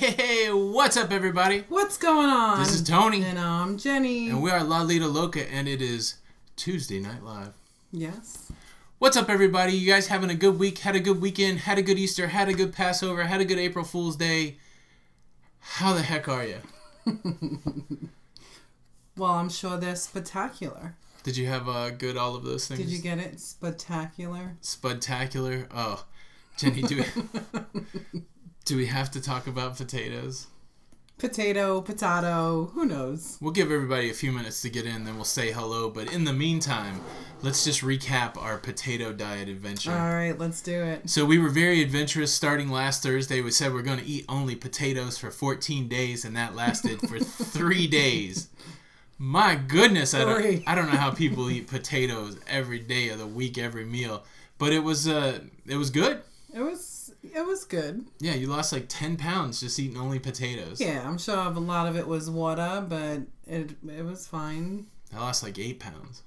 Hey, what's up, everybody? What's going on? This is Tony. And I'm Jenny. And we are Lido Loca, and it is Tuesday Night Live. Yes. What's up, everybody? You guys having a good week? Had a good weekend? Had a good Easter? Had a good Passover? Had a good April Fool's Day? How the heck are you? Well, I'm sure they're spectacular. Did you have good all of those things? Did you get it? Spectacular? Spectacular? Oh, Jenny, do we have to talk about potatoes? Potato, who knows? We'll give everybody a few minutes to get in, then we'll say hello. But in the meantime, let's just recap our potato diet adventure. All right, let's do it. So we were very adventurous starting last Thursday. We said we're going to eat only potatoes for 14 days, and that lasted for 3 days. My goodness, I don't know how people eat potatoes every day of the week, every meal. But it was good. It was good. Yeah, you lost like 10 pounds just eating only potatoes. Yeah, I'm sure a lot of it was water, but it was fine. I lost like 8 pounds.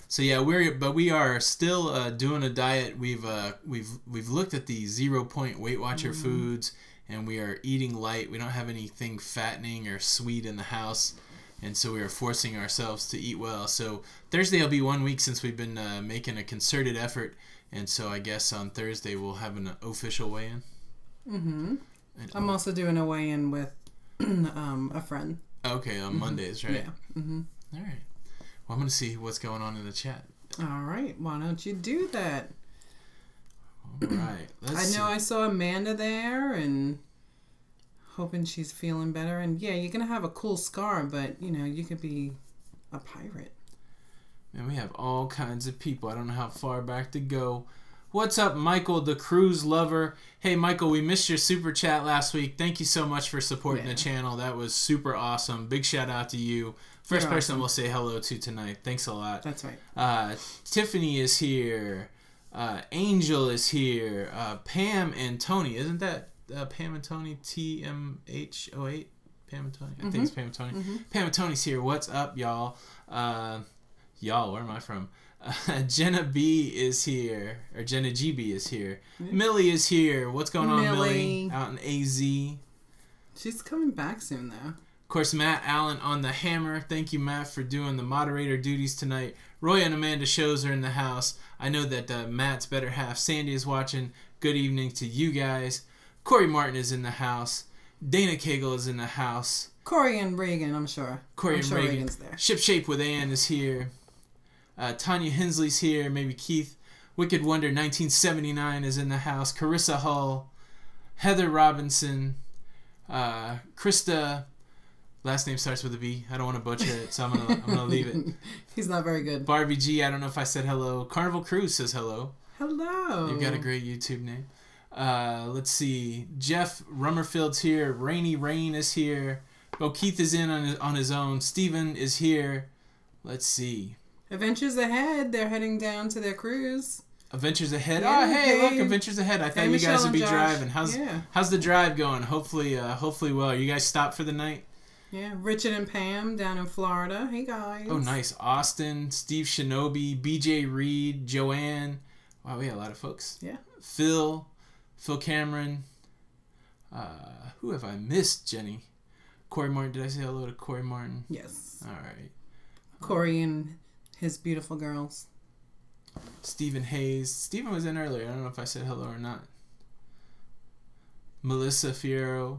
So yeah, we are still doing a diet. We've looked at the 0 Point Weight Watcher foods, and we are eating light. We don't have anything fattening or sweet in the house, and so we are forcing ourselves to eat well. So Thursday will be 1 week since we've been making a concerted effort. And so I guess on Thursday we'll have an official weigh-in. Mm-hmm. I'm also doing a weigh-in with a friend. Okay, on Mondays, right? Yeah. Mm-hmm. All right. Well, I'm going to see what's going on in the chat. All right. Why don't you do that? All right. I saw Amanda there and hoping she's feeling better. And yeah, you're going to have a cool scar, but, you could be a pirate. And we have all kinds of people. I don't know how far back to go. What's up, Michael, the cruise lover? Hey, Michael, we missed your super chat last week. Thank you so much for supporting the channel. That was super awesome. Big shout out to you. First person we'll say hello to tonight. Thanks a lot. That's right. Tiffany is here. Angel is here. Pam and Tony. Isn't that Pam and Tony? TMH08? Pam and Tony? I think it's Pam and Tony. Pam and Tony's here. What's up, y'all? Y'all, where am I from? Jenna B is here. Or Jenna GB is here. Millie is here. What's going on, Millie? Out in AZ. She's coming back soon, though. Of course, Matt Allen on the hammer. Thank you, Matt, for doing the moderator duties tonight. Roy and Amanda Shows are in the house. I know that Matt's better half, Sandy, is watching. Good evening to you guys. Corey Martin is in the house. Dana Cagle is in the house. Corey and Reagan, I'm sure. Corey and Reagan. Reagan's there. Shipshape with Ann is here. Tanya Hensley's here. Maybe Keith. Wicked Wonder 1979 is in the house. Carissa Hull. Heather Robinson. Krista. Last name starts with a B. I don't want to butcher it, so I'm gonna leave it. He's not very good. Barbie G. I don't know if I said hello. Carnival Cruise says hello. Hello. You've got a great YouTube name. Let's see. Jeff Rummerfield's here. Rainy Rain is here. Oh, Keith is in on his own. Steven is here. Let's see. Adventures Ahead. They're heading down to their cruise. Adventures Ahead. Yeah, Oh, hey, look, Adventures Ahead. I thought you guys would be driving. How's the drive going? Hopefully well. You guys stopped for the night? Yeah, Richard and Pam down in Florida. Hey, guys. Oh, nice. Austin, Steve Shinobi, BJ Reed, Joanne. Wow, we had a lot of folks. Yeah. Phil Cameron. Who have I missed, Jenny? Corey Martin. Did I say hello to Corey Martin? Yes. All right. Corey and his beautiful girls. Stephen Hayes. Stephen was in earlier. I don't know if I said hello or not. Melissa Fierro.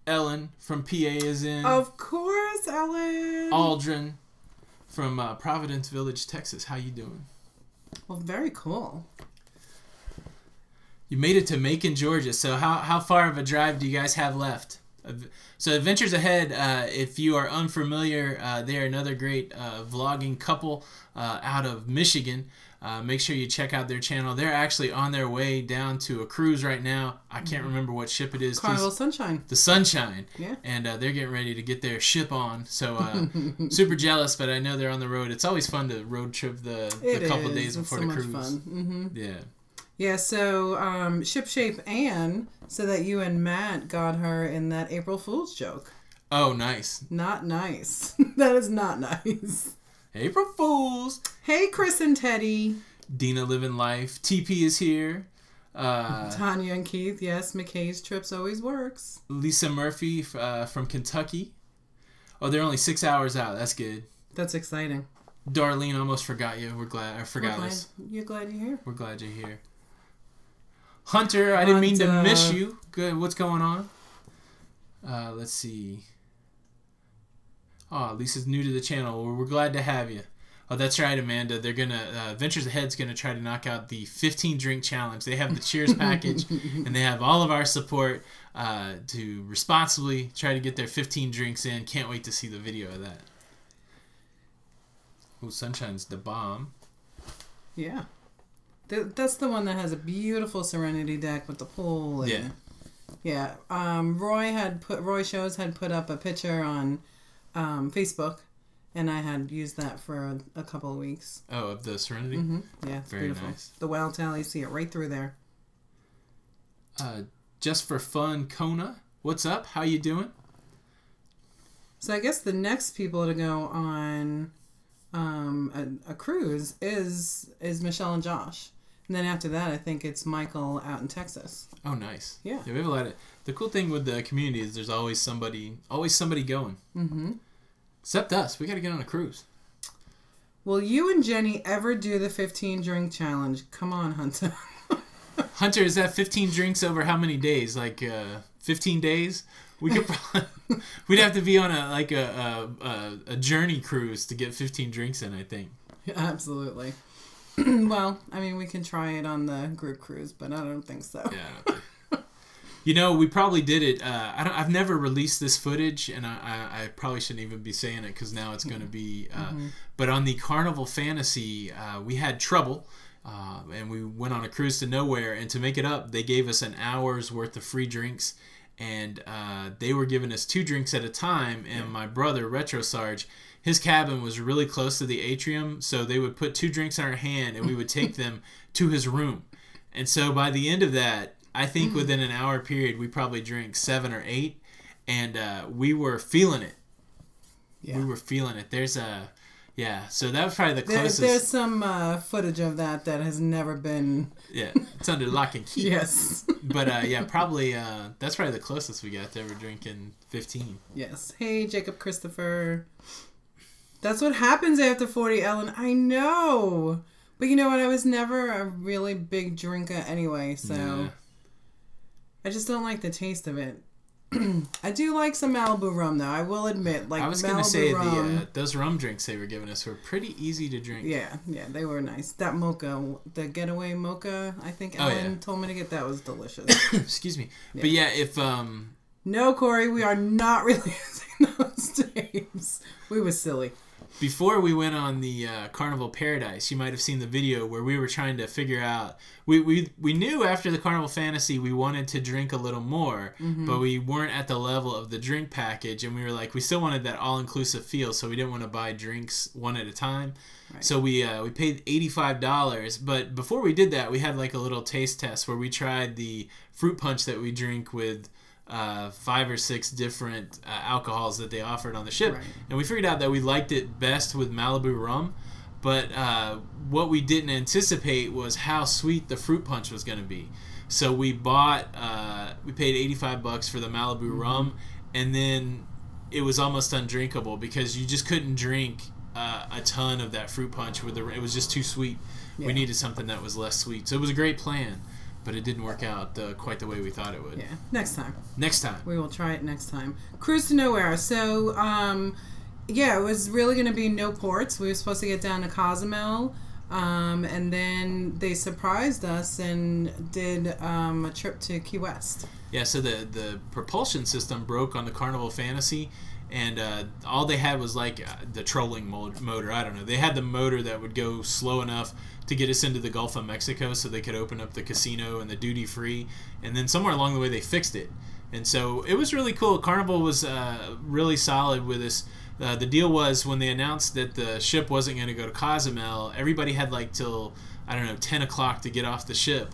Ellen from PA is in. Of course, Ellen. Aldrin from Providence Village, Texas. How you doing? Well, very cool. You made it to Macon, Georgia. So how far of a drive do you guys have left? So Adventures Ahead, if you are unfamiliar, they are another great vlogging couple out of Michigan. Make sure you check out their channel. They're actually on their way down to a cruise right now. I can't remember what ship it is. Carnival Sunshine. The Sunshine. Yeah. And they're getting ready to get their ship on. So super jealous, but I know they're on the road. It's always fun to road trip the couple days before the cruise. It's so much fun. Yeah. Yeah, so Shipshape Ann said that you and Matt got her in that April Fool's joke. Oh, nice. Not nice. That is not nice. April Fools. Hey, Chris and Teddy. Dina Living Life. TP is here. Tanya and Keith, yes, McKay's Trips always works. Lisa Murphy from Kentucky. Oh, they're only 6 hours out. That's good. That's exciting. Darlene, almost forgot you. We're glad. I forgot us. You're glad you're here. We're glad you're here. Hunter, I didn't mean to miss you. Good. What's going on? Let's see. Oh, Lisa's new to the channel. We're glad to have you. Oh, that's right, Amanda. They're gonna Ventures Ahead's gonna try to knock out the 15 drink challenge. They have the Cheers package, and they have all of our support to responsibly try to get their 15 drinks in. Can't wait to see the video of that. Oh, Sunshine's the bomb. Yeah, that's the one that has a beautiful Serenity deck with the pool. And, yeah. Roy Shows had put up a picture on Facebook. And I had used that for a couple of weeks. Oh, of the Serenity? Mm-hmm. Yeah, it's very beautiful. Nice. The wow tally, see it right through there. Just for fun, Kona, what's up? How you doing? So I guess the next people to go on a cruise is Michelle and Josh. And then after that, I think it's Michael out in Texas. Oh, nice. Yeah. We have a lot of... The cool thing with the community is there's always somebody going. Mm-hmm. Except us. We got to get on a cruise. Will you and Jenny ever do the 15 drink challenge? Come on, Hunter. Hunter, is that 15 drinks over how many days? Like 15 days? We could probably, we'd have to be on a journey cruise to get 15 drinks in, I think. Absolutely. Well, I mean, we can try it on the group cruise, but I don't think so. Yeah, I don't think. You know, we probably did it. I've never released this footage, and I probably shouldn't even be saying it because now it's going to be. But on the Carnival Fantasy, we had trouble, and we went on a cruise to nowhere. And to make it up, they gave us an hour's worth of free drinks, and they were giving us 2 drinks at a time. And my brother, Retro Sarge, his cabin was really close to the atrium, so they would put 2 drinks in our hand, and we would take them to his room. And so by the end of that, I think within an hour period, we probably drank 7 or 8, and we were feeling it. Yeah. We were feeling it. There's a, so that was probably the closest. There's some footage of that has never been... Yeah, it's under lock and key. Yes. But probably, that's probably the closest we got to ever drinking 15. Yes. Hey, Jacob Christopher. That's what happens after 40, Ellen. I know. But you know what? I was never a really big drinker anyway, so... Yeah. I just don't like the taste of it. I do like some Malibu rum, though. I will admit, like I was going to say those rum drinks they were giving us were pretty easy to drink. Yeah, they were nice. That mocha, the Getaway mocha, I think Ellen told me to get. That was delicious. Excuse me, but if no, Corey, we are not releasing those tapes. We were silly. Before we went on the Carnival Paradise, you might have seen the video where we were trying to figure out... We knew after the Carnival Fantasy we wanted to drink a little more, but we weren't at the level of the drink package, and we were like, we still wanted that all-inclusive feel, so we didn't want to buy drinks one at a time. Right. So we paid $85, but before we did that, we had like a little taste test where we tried the fruit punch that we drink with... 5 or 6 different alcohols that they offered on the ship, and we figured out that we liked it best with Malibu rum, but what we didn't anticipate was how sweet the fruit punch was going to be. So we bought we paid $85 for the Malibu rum, and then it was almost undrinkable because you just couldn't drink a ton of that fruit punch it was just too sweet. We needed something that was less sweet, so it was a great plan. But it didn't work out quite the way we thought it would. Yeah, next time. Next time. We will try it next time. Cruise to nowhere. So, it was really going to be no ports. We were supposed to get down to Cozumel, and then they surprised us and did a trip to Key West. Yeah, so the propulsion system broke on the Carnival Fantasy, and all they had was like the trolling motor. I don't know. They had the motor that would go slow enough to get us into the Gulf of Mexico so they could open up the casino and the duty free, and then somewhere along the way they fixed it, and so it was really cool. Carnival was really solid with us. The deal was when they announced that the ship wasn't going to go to Cozumel, everybody had like till 10 o'clock to get off the ship,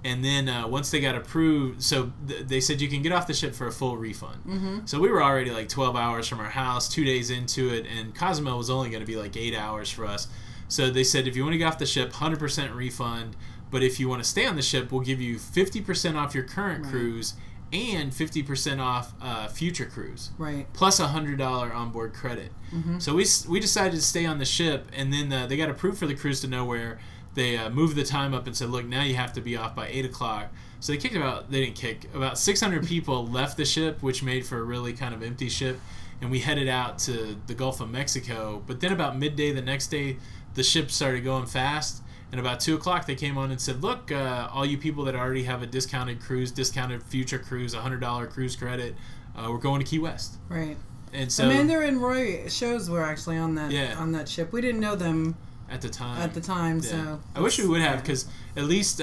and then once they got approved, so they said you can get off the ship for a full refund. So we were already like 12 hours from our house, 2 days into it, and Cozumel was only going to be like 8 hours for us. So they said, if you want to get off the ship, 100% refund, But if you want to stay on the ship, we'll give you 50% off your current cruise and 50% off future cruise. Right. Plus $100 onboard credit. So we decided to stay on the ship, and then they got approved for the cruise to nowhere. They moved the time up and said, look, now you have to be off by 8 o'clock. So about 600 people left the ship, which made for a really kind of empty ship. And we headed out to the Gulf of Mexico. But then about midday the next day, the ship started going fast. And about 2 o'clock, they came on and said, look, all you people that already have a discounted cruise, discounted future cruise, $100 cruise credit, we're going to Key West. Right. And so Amanda and Roy shows were actually on that ship. We didn't know them at the time. So I wish we would have, because at least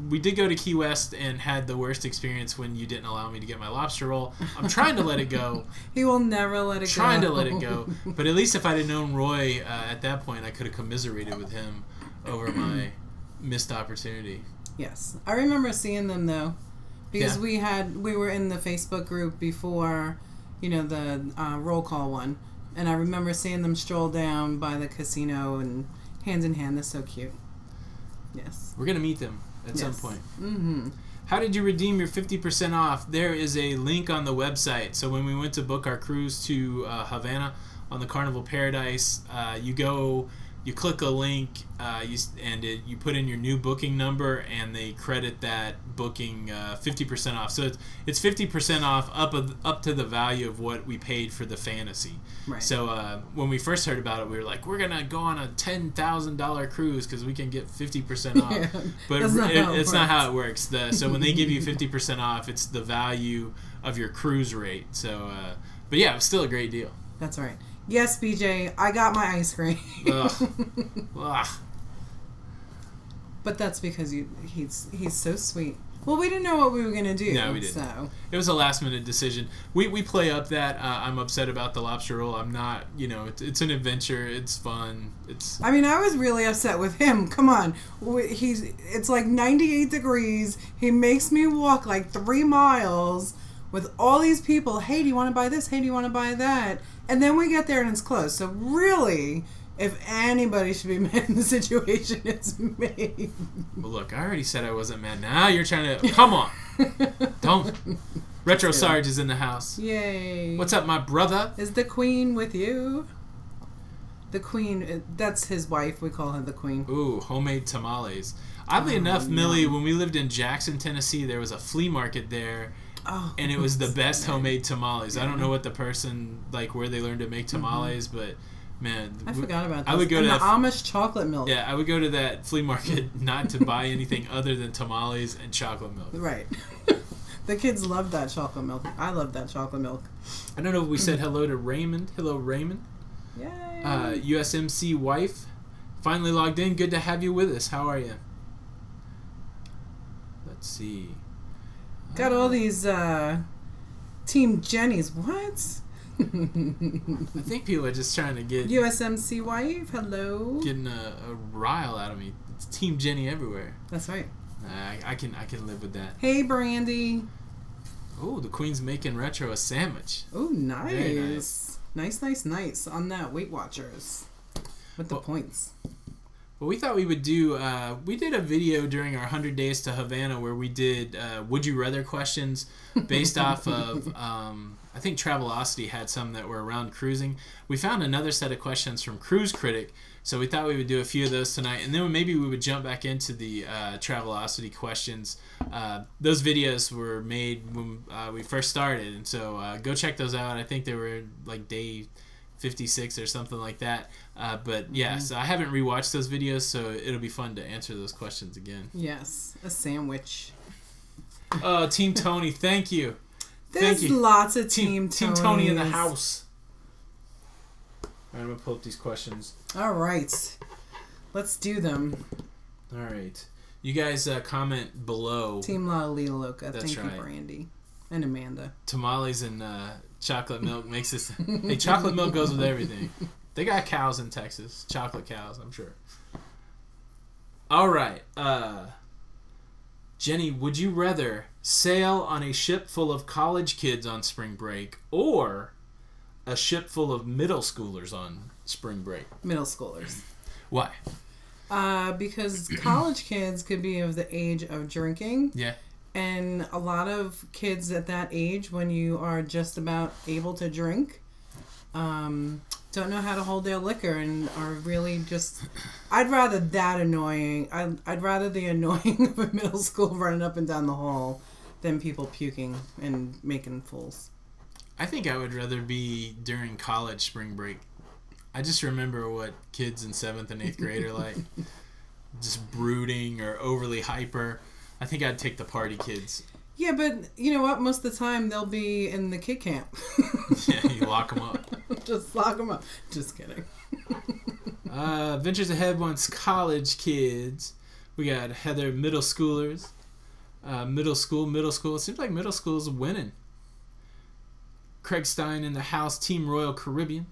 we did go to Key West and had the worst experience when you didn't allow me to get my lobster roll. I'm trying to let it go. He will never let it go. Trying to let it go. But at least if I'd have known Roy at that point, I could have commiserated with him over my missed opportunity. Yes. I remember seeing them, though, because we were in the Facebook group before, the roll call one. And I remember seeing them stroll down by the casino and hands in hand. They're so cute. Yes. We're going to meet them at some point. Mm-hmm. How did you redeem your 50% off? There is a link on the website. So when we went to book our cruise to Havana on the Carnival Paradise, you click a link, you put in your new booking number, and they credit that booking 50% off. So it's 50% off up to the value of what we paid for the Fantasy. Right. So when we first heard about it, we were like, we're gonna go on a $10,000 cruise because we can get 50% off. Yeah, but it's not how it works. So when they give you 50% off, it's the value of your cruise rate. So, but yeah, it was still a great deal. That's right. Yes, BJ, I got my ice cream. Ugh. But that's because he's so sweet. Well, we didn't know what we were going to do. No, we didn't. So. It was a last-minute decision. We play up that I'm upset about the lobster roll. I'm not, it's an adventure. It's fun. I was really upset with him. Come on. It's like 98 degrees. He makes me walk like 3 miles with all these people. Hey, do you want to buy this? Hey, do you want to buy that? And then we get there and it's closed. So really, if anybody should be mad in the situation, it's me. Well, look, I already said I wasn't mad. Now you're trying to... Come on. Don't. Retro Sarge is in the house. Yay. What's up, my brother? Is the Queen with you? The Queen, that's his wife. We call her the Queen. Ooh, homemade tamales. Oddly enough, Millie, when we lived in Jackson, Tennessee, there was a flea market there. Oh, and it was the best homemade tamales. Yeah. I don't know what the person, where they learned to make tamales, but man. I forgot about that. I would go to the Amish chocolate milk. Yeah, I would go to that flea market not to buy anything other than tamales and chocolate milk. Right. The kids love that chocolate milk. I love that chocolate milk. I don't know if we said hello to Raymond. Hello, Raymond. Yay. USMC wife. Finally logged in. Good to have you with us. How are you? Let's see. Got all these Team Jennies. What? I think people are just trying to get... USMC wife, hello. Getting a rile out of me. It's Team Jenny everywhere. That's right. I can live with that. Hey, Brandy. Oh, the Queen's making Retro a sandwich. Oh, nice. Very nice. Nice on that Weight Watchers. With the points. Well, we thought we would do... we did a video during our 100 Days to Havana where we did Would You Rather questions based off of... I think Travelocity had some that were around cruising. We found another set of questions from Cruise Critic, so we thought we would do a few of those tonight, and then maybe we would jump back into the Travelocity questions. Those videos were made when we first started, and so go check those out. I think they were like day 56 or something like that. But yeah, so I haven't rewatched those videos, so it'll be fun to answer those questions again. Yes, a sandwich. Oh, Team Tony, thank you. There's lots of Team Tony in the house. All right, I'm going to pull up these questions. All right. Let's do them. All right. You guys comment below. Team Lido Loca. That's Thank right. you, Brandy. And Amanda. Tamales and chocolate milk makes this... Hey, chocolate milk goes with everything. They got cows in Texas. Chocolate cows, I'm sure. All right. Jenny, would you rather sail on a ship full of college kids on spring break or a ship full of middle schoolers on spring break? Middle schoolers. Why? Because college kids could be of the age of drinking. Yeah. And a lot of kids at that age, when you are just about able to drink, don't know how to hold their liquor and are really just... I'd rather that annoying. I'd rather the annoying of a middle school running up and down the hall than people puking and making fools. I think I would rather be during college spring break. I just remember what kids in 7th and 8th grade are like. Just brooding or overly hyper. I think I'd take the party kids. Yeah, but you know what? Most of the time they'll be in the kid camp. Yeah, you lock them up. Just lock them up. Just kidding. Ventures Ahead wants college kids. We got Heather, middle schoolers. Middle school. It seems like middle school is winning. Craig Stein in the house, Team Royal Caribbean.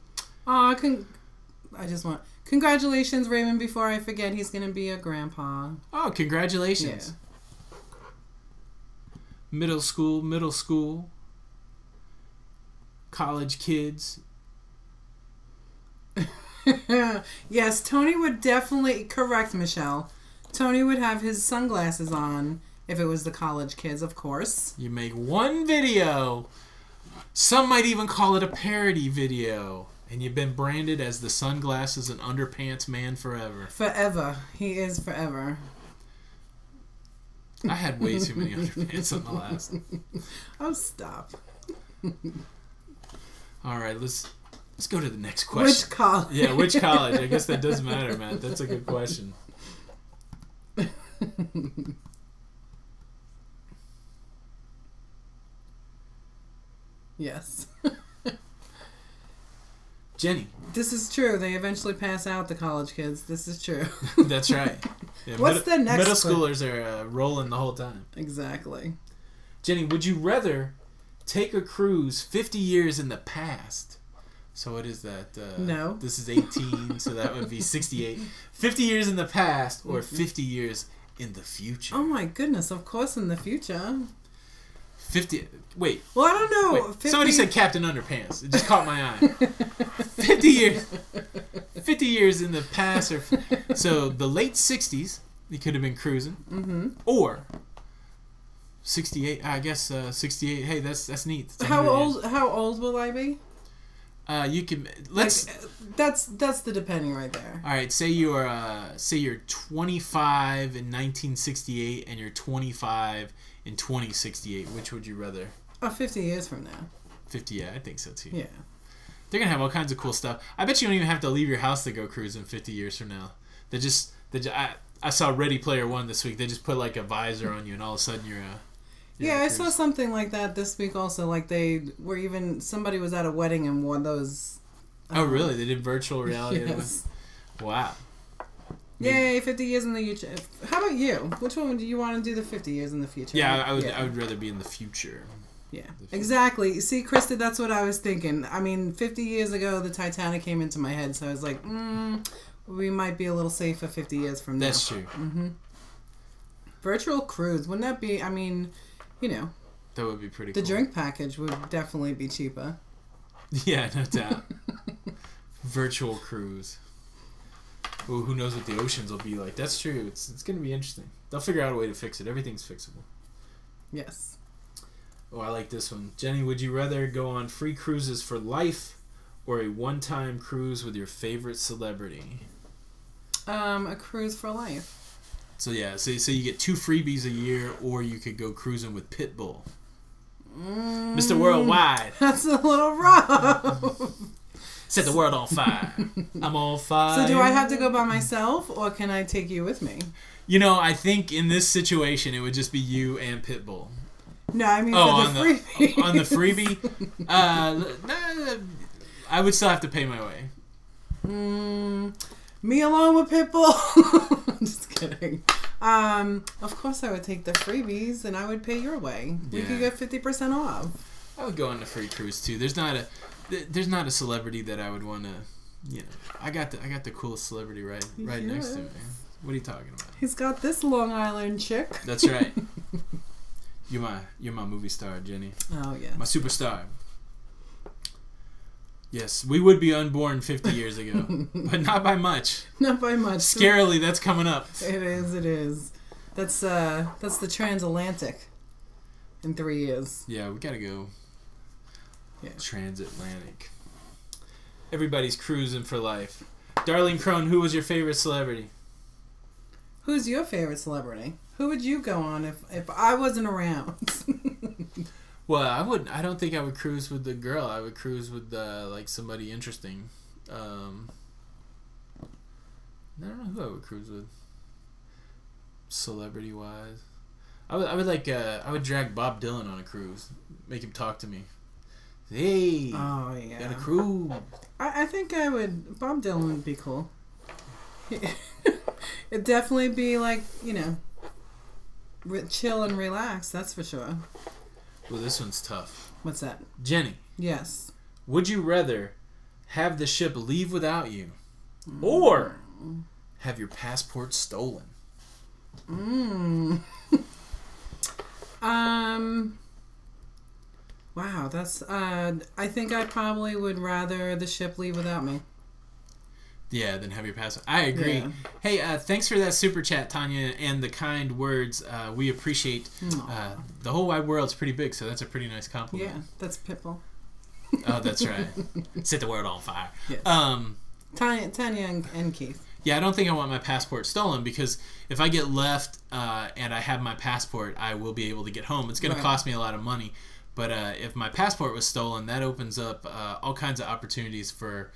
Congratulations, Raymond. Before I forget, he's going to be a grandpa. Oh, congratulations. Yeah. Middle school. College kids. Yes, Tony would definitely... Correct, Michelle. Tony would have his sunglasses on if it was the college kids, of course. You make one video. Some might even call it a parody video. And you've been branded as the sunglasses and underpants man forever. Forever. He is forever. I had way too many underpants on the last. Oh, stop. All right, let's go to the next question. Which college? Yeah, which college? I guess that does matter, Matt. That's a good question. Yes. Jenny. This is true. They eventually pass out, the college kids. This is true. That's right. Yeah, What's the next Middle schoolers are rolling the whole time. Exactly. Jenny, would you rather take a cruise 50 years in the past? So what is that? No. This is 18, so that would be 68. 50 years in the past or 50 years in the future? Oh my goodness, of course in the future. 50... Wait. Well, I don't know. 50... Somebody said Captain Underpants. It just caught my eye. 50 years. 50 years in the past. So the late 60s, you could have been cruising. Mm-hmm. Or 68. I guess 68. Hey, that's neat. How old will I be? You can... Let's... That's the depending right there. All right, say you're 25 in 1968 and you're 25 in 2068. Which would you rather? 50 years from now. 50, yeah, I think so too. Yeah. They're going to have all kinds of cool stuff. I bet you don't even have to leave your house to go cruising 50 years from now. I saw Ready Player One this week. They just put like a visor on you and all of a sudden you're yeah, I saw something like that this week also. Like somebody was at a wedding and wore those. Oh, really? They did virtual reality? Yes. Wow. Yay, 50 years in the future. How about you? Which one do you want to do the 50 years in the future? Yeah, I would rather be in the future. Yeah, exactly. See, Krista, that's what I was thinking. I mean, 50 years ago, the Titanic came into my head, so I was like, we might be a little safer 50 years from now. That's true. Mm-hmm. Virtual cruise, wouldn't that be, I mean, you know. That would be pretty cool. The drink package would definitely be cheaper. Yeah, no doubt. Virtual cruise. Ooh, who knows what the oceans will be like. That's true. It's going to be interesting. They'll figure out a way to fix it. Everything's fixable. Yes. Oh, I like this one. Jenny, would you rather go on free cruises for life or a one-time cruise with your favorite celebrity? A cruise for life. So yeah, so you get 2 freebies a year, or you could go cruising with Pitbull. Mr. Worldwide. That's a little rough. Set the world on fire. I'm on fire. So do I have to go by myself, or can I take you with me? You know, I think in this situation, it would just be you and Pitbull. No, I mean for the freebie. On the freebie? I would still have to pay my way. Me alone with Pitbull? I'm just kidding. Of course I would take the freebies and I would pay your way. We could get 50% off. I would go on a free cruise too. There's not a celebrity that I would want to, I got the coolest celebrity right next to me. What are you talking about? He's got this Long Island chick. That's right. You're my movie star, Jenny. Oh yeah. My superstar. Yes, we would be unborn 50 years ago, but not by much. Not by much. Scarily, that's coming up. It is. It is. That's the transatlantic in 3 years. Yeah, we gotta go. Yeah. Transatlantic. Everybody's cruising for life. Darlene Crone, who was your favorite celebrity? Who's your favorite celebrity? Who would you go on if I wasn't around? Well, I don't think I would cruise with the girl. I would cruise with like somebody interesting. I don't know who I would cruise with. Celebrity wise, I would drag Bob Dylan on a cruise, make him talk to me. Hey, oh yeah, got a cruise. I think I would. Bob Dylan would be cool. It'd definitely be like, chill and relax. That's for sure. Well, this one's tough. What's that? Jenny. Yes. Would you rather have the ship leave without you, or have your passport stolen? Wow, that's I think I probably would rather the ship leave without me. Yeah, than have your passport. I agree. Yeah. Hey, thanks for that super chat, Tanya, and the kind words. We appreciate. The whole wide world's pretty big, so that's a pretty nice compliment. Yeah, that's Pitbull. Oh, that's right. Set the world on fire. Yes. Tanya and Keith. Yeah, I don't think I want my passport stolen, because if I get left and I have my passport, I will be able to get home. It's going to cost me a lot of money. But if my passport was stolen, that opens up all kinds of opportunities for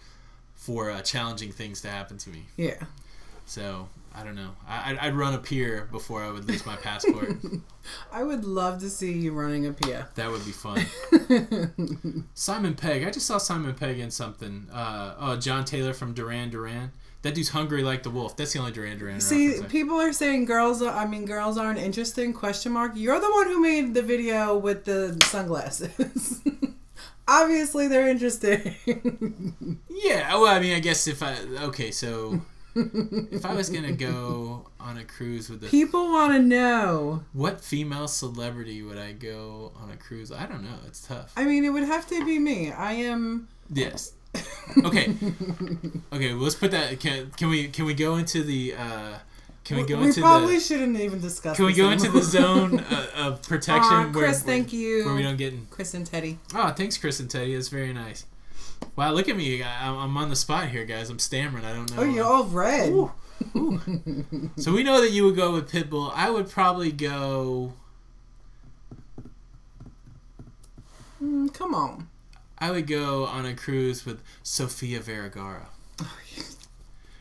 challenging things to happen to me. Yeah. So, I don't know. I'd run a pier before I would lose my passport. I would love to see you running a pier. That would be fun. Simon Pegg. I just saw Simon Pegg in something. John Taylor from Duran Duran. That dude's hungry like the wolf. That's the only Duran Duran reference. See, people are saying girls aren't interesting, ? You're the one who made the video with the sunglasses. Obviously, they're interesting. Yeah, well, I mean, I guess if I was going to go on a cruise with people want to know. What female celebrity would I go on a cruise? I don't know. It's tough. I mean, it would have to be me. I am... Yes. Okay. Okay, well, let's put that... Can we go into the... We probably shouldn't even discuss. Can we go into the zone of protection? Chris, thank you. Where we don't get in. Chris and Teddy. Oh, thanks, Chris and Teddy. That's very nice. Wow, look at me. I'm on the spot here, guys. I'm stammering. I don't know. Oh, you're all red. Ooh. Ooh. So we know that you would go with Pitbull. I would probably go... Come on. I would go on a cruise with Sofia Vergara. Oh, yeah.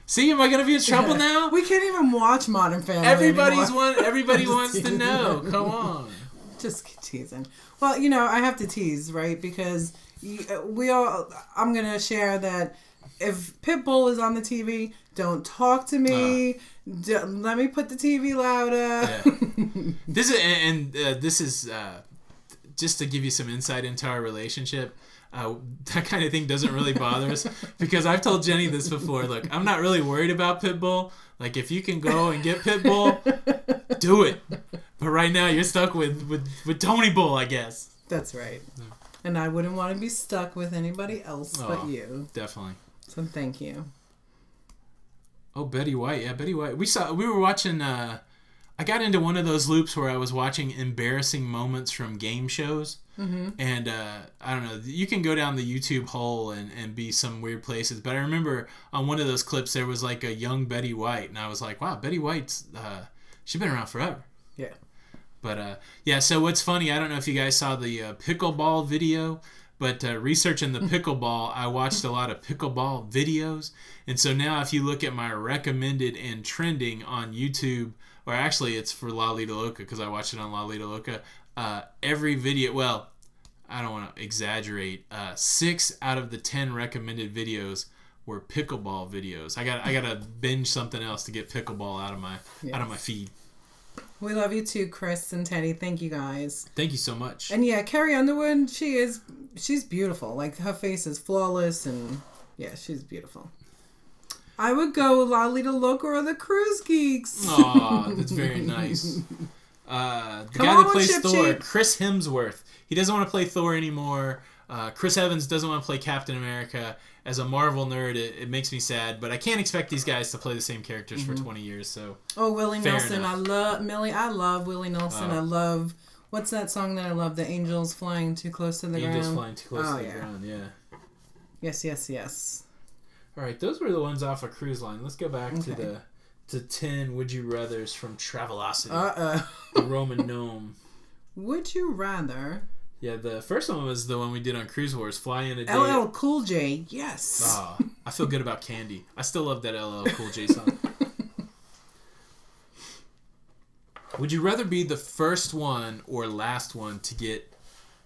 See, am I going to be in trouble now? We can't even watch Modern Family Everybody wants to know. Come on. Just teasing. Well, I have to tease, right? Because I'm going to share that if Pitbull is on the TV, don't talk to me. Let me put the TV louder. Yeah. This is just to give you some insight into our relationship. That kind of thing doesn't really bother us, because I've told Jenny this before. Look, I'm not really worried about Pitbull. Like, if you can go and get Pitbull, do it. But right now, you're stuck with Tony Bull, I guess. That's right. And I wouldn't want to be stuck with anybody else but you. Definitely. So thank you. Oh, Betty White. Yeah, Betty White. We were watching... I got into one of those loops where I was watching embarrassing moments from game shows. Mm-hmm. And I don't know, you can go down the YouTube hole and be some weird places. But I remember on one of those clips, there was like a young Betty White. And I was like, wow, Betty White's, she's been around forever. Yeah. But yeah, so what's funny, I don't know if you guys saw the pickleball video. But researching the pickleball, I watched a lot of pickleball videos. And so now if you look at my recommended and trending on YouTube, or actually it's for Lido Loca, because I watched it on Lido Loca, every video, well, I don't want to exaggerate, 6 out of the 10 recommended videos were pickleball videos. I got to binge something else to get pickleball out of my feed. We love you too, Chris and Teddy. Thank you guys. Thank you so much. And yeah, Carrie Underwood, she's beautiful. Like, her face is flawless, and yeah, she's beautiful. I would go with Lido Loca or the Cruise Geeks. Aw, that's very nice. The guy that plays Thor, Chris Hemsworth. He doesn't want to play Thor anymore. Chris Evans doesn't want to play Captain America. As a Marvel nerd, it makes me sad, but I can't expect these guys to play the same characters for 20 years. So Willie Nelson, enough. I love Willie Nelson. I love, what's that song that I love? The Angels Flying Too Close to the Ground. Angels Flying Too Close to the Ground, yeah. Yes. All right, those were the ones off of Cruise Line. Let's go back to 10 Would You Rathers from Travelocity. The Roman Gnome. Would you rather? Yeah, the first one was the one we did on Cruise Wars. Fly in a day. LL Cool J, yes. Oh, I feel good about Candy. I still love that LL Cool J song. Would you rather be the first one or last one to get...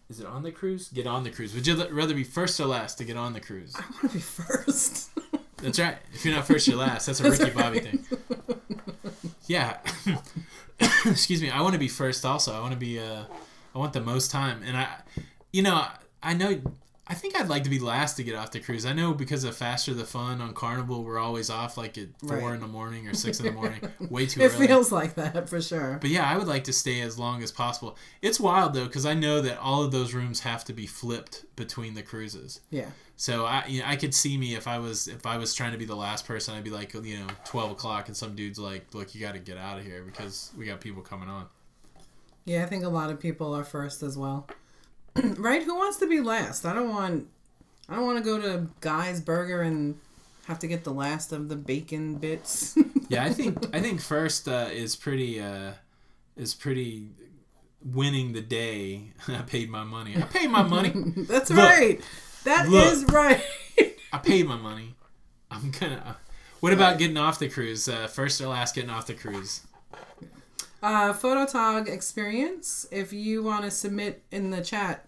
Is it on the cruise? Get on the cruise. Would you rather be first or last to get on the cruise? I want to be first. That's right. If you're not first, you're last. That's a Ricky Bobby thing. Yeah. Excuse me. I want to be first also. I want to be... I want the most time. And I think I'd like to be last to get off the cruise. I know because of Faster the Fun on Carnival, we're always off like at 4 in the morning or 6 in the morning. Way too early. It feels like that for sure. But yeah, I would like to stay as long as possible. It's wild though, because I know that all of those rooms have to be flipped between the cruises. Yeah. So I could see me if I was trying to be the last person, I'd be like, 12 o'clock and some dude's like, look, you got to get out of here because we got people coming on. Yeah, I think a lot of people are first as well. Right? Who wants to be last? I don't want to go to Guy's Burger and have to get the last of the bacon bits. Yeah, I think first is pretty winning the day. I paid my money. That's Look, right. That is right. I paid my money. I'm gonna. What about getting off the cruise? First or last getting off the cruise? Phototog experience. If you want to submit in the chat,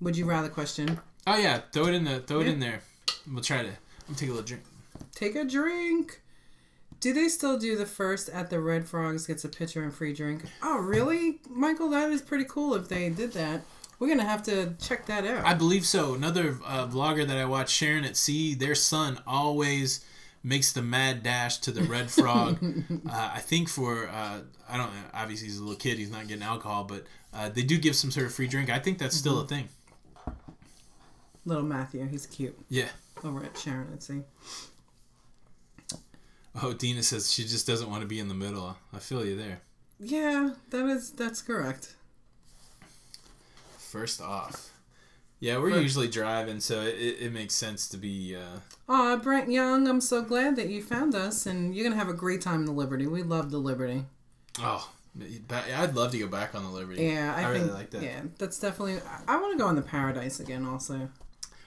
would you rather question? Oh yeah, throw it in there. We'll try to. I'm take a little drink. Take a drink. Do they still do the first at the Red Frogs gets a pitcher and free drink? Oh really, Michael? That is pretty cool. If they did that, we're gonna have to check that out. I believe so. Another vlogger that I watch, Sharon at Sea, their son always makes the mad dash to the Red Frog. I think for, I don't know, obviously he's a little kid, he's not getting alcohol, but they do give some sort of free drink. I think that's still a thing. Little Matthew, he's cute. Yeah. Over at Sharon at Sea. Oh, Dina says she just doesn't want to be in the middle. I feel you there. Yeah, that's correct. First off. Yeah, we're usually driving, so it makes sense to be... Brent Young, I'm so glad that you found us, and you're going to have a great time in the Liberty. We love the Liberty. Oh, I'd love to go back on the Liberty. Yeah, I think, really like that. Yeah, that's definitely... I want to go on the Paradise again, also.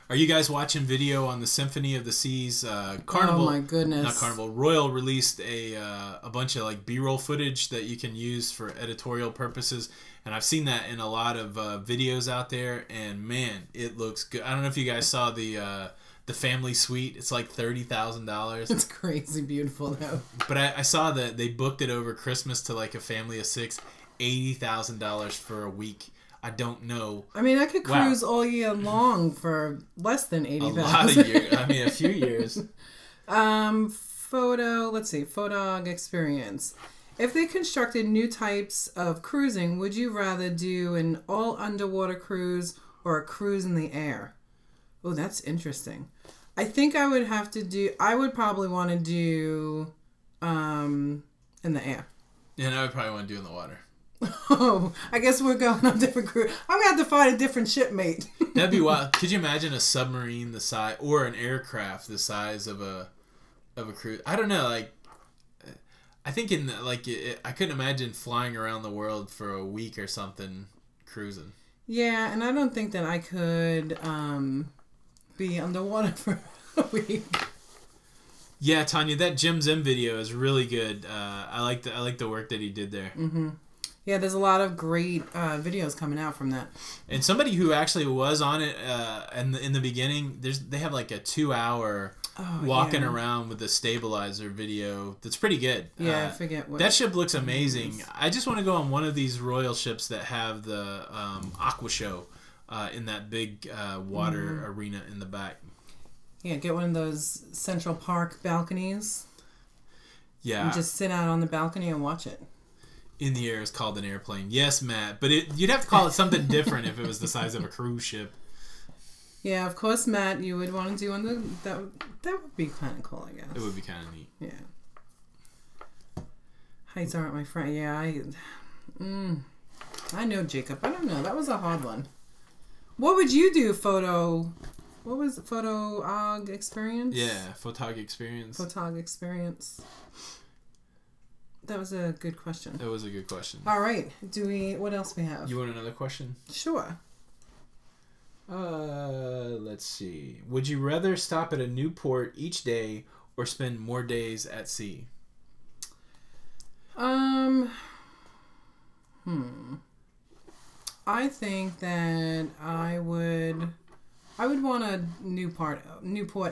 Are you guys watching video on the Symphony of the Seas? Carnival, oh my goodness! Not Carnival. Royal released a bunch of like B-roll footage that you can use for editorial purposes, and I've seen that in a lot of videos out there. And man, it looks good. I don't know if you guys saw the family suite. It's like $30,000. It's crazy beautiful though. But I saw that they booked it over Christmas to like a family of 6, $80,000 for a week. I don't know. I mean, I could cruise all year long for less than 80,000. A lot of years. I mean, a few years. Photog experience. If they constructed new types of cruising, would you rather do an all underwater cruise or a cruise in the air? Oh, that's interesting. I think I would probably want to do in the air. Yeah, and I would probably want to do in the water. Oh, I guess we're going on different cruise. I'm going to have to find a different shipmate. That'd be wild. Could you imagine a submarine the size, or an aircraft the size of a cruise? I don't know. Like, I think I couldn't imagine flying around the world for a week or something cruising. Yeah, and I don't think that I could be underwater for a week. Yeah, Tanya, that Jim Zim video is really good. I like the work that he did there. Mm-hmm. Yeah, there's a lot of great videos coming out from that. And somebody who actually was on it in the beginning, they have like a 2-hour walking around with a stabilizer video that's pretty good. Yeah, I forget what. That ship looks amazing. I just want to go on one of these royal ships that have the Aqua Show in that big water arena in the back. Yeah, get one of those Central Park balconies. Yeah. And just sit out on the balcony and watch it. In the air is called an airplane. Yes, Matt. But you'd have to call it something different if it was the size of a cruise ship. Yeah, of course, Matt, you would want to do on the... That would be kind of cool, I guess. It would be kind of neat. Yeah. Heights aren't my friend. Yeah, I know, Jacob. I don't know. That was a hard one. What would you do, photo... What was it? Photog experience? Yeah, photog experience. Photog experience. That was a good question. That was a good question. All right. What else we have? You want another question? Sure. Let's see. Would you rather stop at a new port each day or spend more days at sea? I think that I would want a new port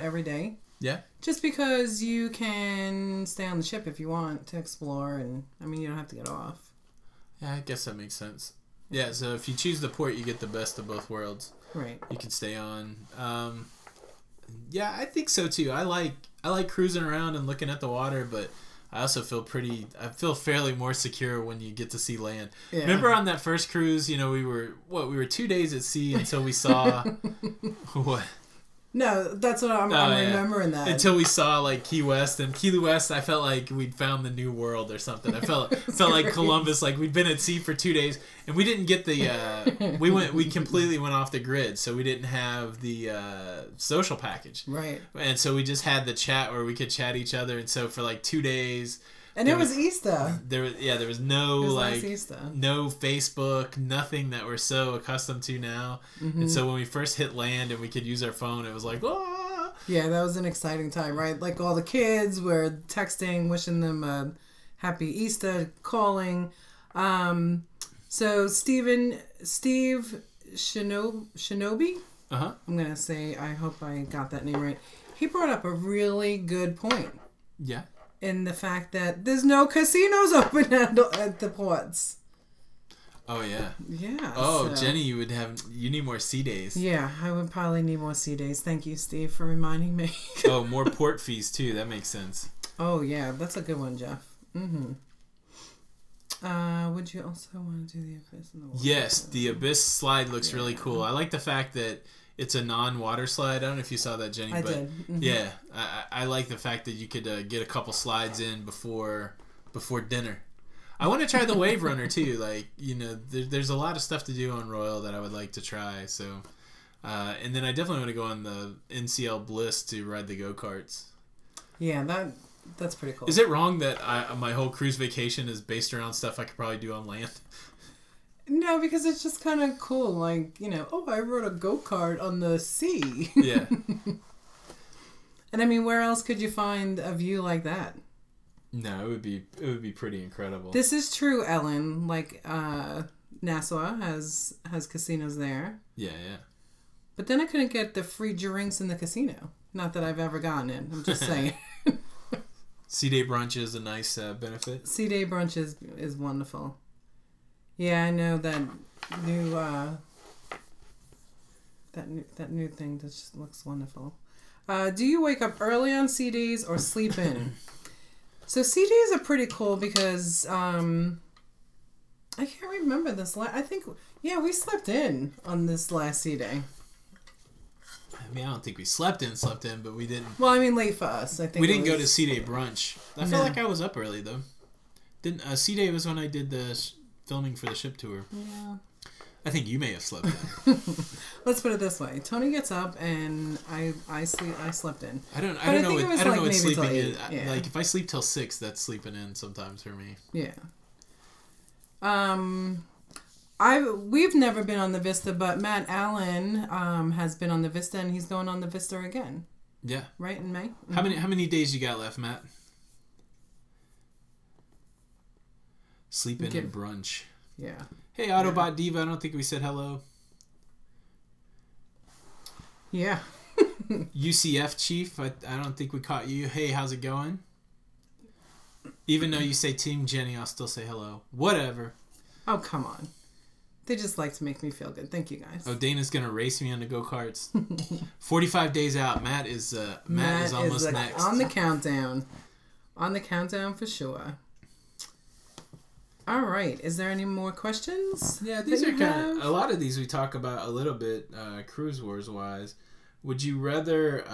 every day. Yeah. Just because you can stay on the ship if you want to explore, and I mean you don't have to get off. Yeah, I guess that makes sense. Yeah, so if you choose the port, you get the best of both worlds. Right. You can stay on. Yeah, I think so too. I like cruising around and looking at the water, but I also feel fairly more secure when you get to see land. Yeah. Remember on that first cruise, we were 2 days at sea until we saw what? No, that's what I'm remembering that. Until we saw like Key West, and Key West, I felt like we'd found the new world or something. I felt like Columbus, like we'd been at sea for 2 days, and we didn't get the we completely went off the grid, so we didn't have the social package. Right. And so we just had the chat where we could chat each other, and so for like 2 days. And it was Easter. There was no no Facebook, nothing that we're so accustomed to now. Mm-hmm. And so when we first hit land and we could use our phone, it was like, ah! Yeah, that was an exciting time, right? Like all the kids were texting, wishing them a happy Easter, calling. So Steve Shinobi? Uh-huh. I'm going to say, I hope I got that name right. He brought up a really good point. Yeah. In the fact that there's no casinos open at the ports. Oh, yeah. Yeah. Oh, so. Jenny, you need more sea days. Yeah, I would probably need more sea days. Thank you, Steve, for reminding me. Oh, more port fees, too. That makes sense. Oh, yeah. That's a good one, Jeff. Mm-hmm. Would you also want to do the Abyss in the water? Yes, the Abyss slide looks really cool. I like the fact that it's a non-water slide. I don't know if you saw that, Jenny. I did. Mm-hmm. Yeah, I like the fact that you could get a couple slides in before dinner. I want to try the Wave Runner too. Like, there's a lot of stuff to do on Royal that I would like to try. So, and then I definitely want to go on the NCL Bliss to ride the go-karts. Yeah, that's pretty cool. Is it wrong that my whole cruise vacation is based around stuff I could probably do on land? No, because it's just kind of cool. Like, I rode a go-kart on the sea. Yeah. And I mean, where else could you find a view like that? No, it would be pretty incredible. This is true, Ellen. Like, Nassau has casinos there. Yeah. But then I couldn't get the free drinks in the casino. Not that I've ever gotten it. I'm just saying. Sea Day brunch is a nice benefit. Sea Day brunch is wonderful. Yeah, I know that new thing just looks wonderful. Do you wake up early on sea days or sleep in? So sea days are pretty cool because I can't remember this. I think we slept in on this last sea day. I mean, I don't think we slept in, but we didn't. Well, I mean, late for us. I think we didn't go to Sea Day brunch. I felt like I was up early though. Didn't Sea Day was when I did the filming for the ship tour. Yeah. I think you may have slept in. Let's put it this way: Tony gets up, and I slept in. I don't know what sleeping is. Yeah. Like if I sleep till 6, that's sleeping in sometimes for me. Yeah. We've never been on the Vista, but Matt Allen has been on the Vista, and he's going on the Vista again. Yeah. Right in May. Mm-hmm. How many days you got left, Matt? Sleep in and brunch. Yeah. Hey, Autobot Diva, I don't think we said hello. Yeah. UCF Chief, I don't think we caught you. Hey, how's it going? Even though you say Team Jenny, I'll still say hello. Whatever. Oh, come on. They just like to make me feel good. Thank you, guys. Oh, Dana's going to race me on the go-karts. 45 days out. Matt is almost next. On the countdown. On the countdown for sure. All right. Is there any more questions? Yeah, these are kind of... A lot of these we talk about a little bit, Cruise Wars wise. Would you rather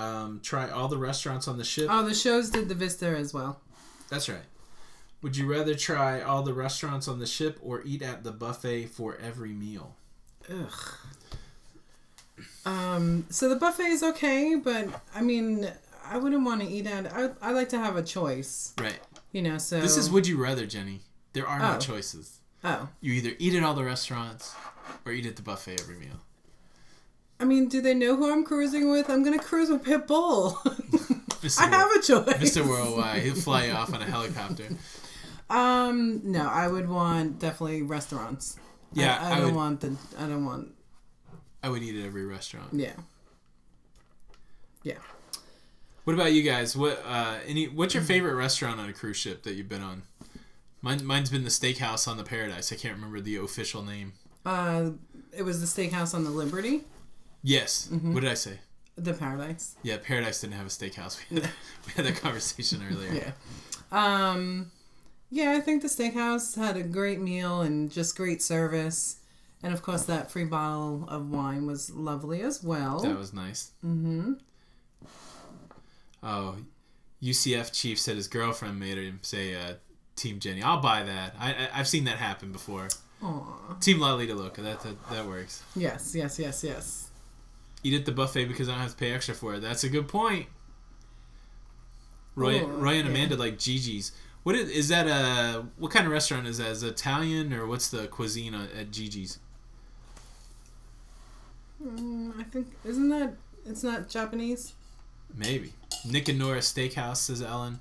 try all the restaurants on the ship? Oh, the shows did the Vista as well. That's right. Would you rather try all the restaurants on the ship or eat at the buffet for every meal? Ugh. So the buffet is okay, but I mean, I wouldn't want to eat at. I like to have a choice. Right. You know, so this is would you rather, Jenny. There are no choices. Oh. You either eat at all the restaurants or eat at the buffet every meal. I mean, do they know who I'm cruising with? I'm gonna cruise with Pitbull. I have a choice. Mr. Worldwide. He'll fly you off on a helicopter. No, I would want definitely restaurants. Yeah, I don't want. I would eat at every restaurant. Yeah. Yeah. What about you guys? What's your favorite restaurant on a cruise ship that you've been on? Mine's been the Steakhouse on the Paradise. I can't remember the official name. It was the Steakhouse on the Liberty. Yes. Mm-hmm. What did I say? The Paradise. Yeah, Paradise didn't have a steakhouse. We had that conversation earlier. Yeah. Yeah, I think the Steakhouse had a great meal and just great service. And of course, that free bottle of wine was lovely as well. That was nice. Mm-hmm. Oh, UCF Chief said his girlfriend made him say, Team Jenny. I'll buy that. I've seen that happen before. Aww. Team Lido Loca. That works. Yes. Eat at the buffet because I don't have to pay extra for it. That's a good point. Roy and Amanda like Gigi's. What is that? What kind of restaurant is that? Is it Italian or what's the cuisine at Gigi's? I think it's not Japanese. Maybe. Nick and Nora Steakhouse, says Ellen.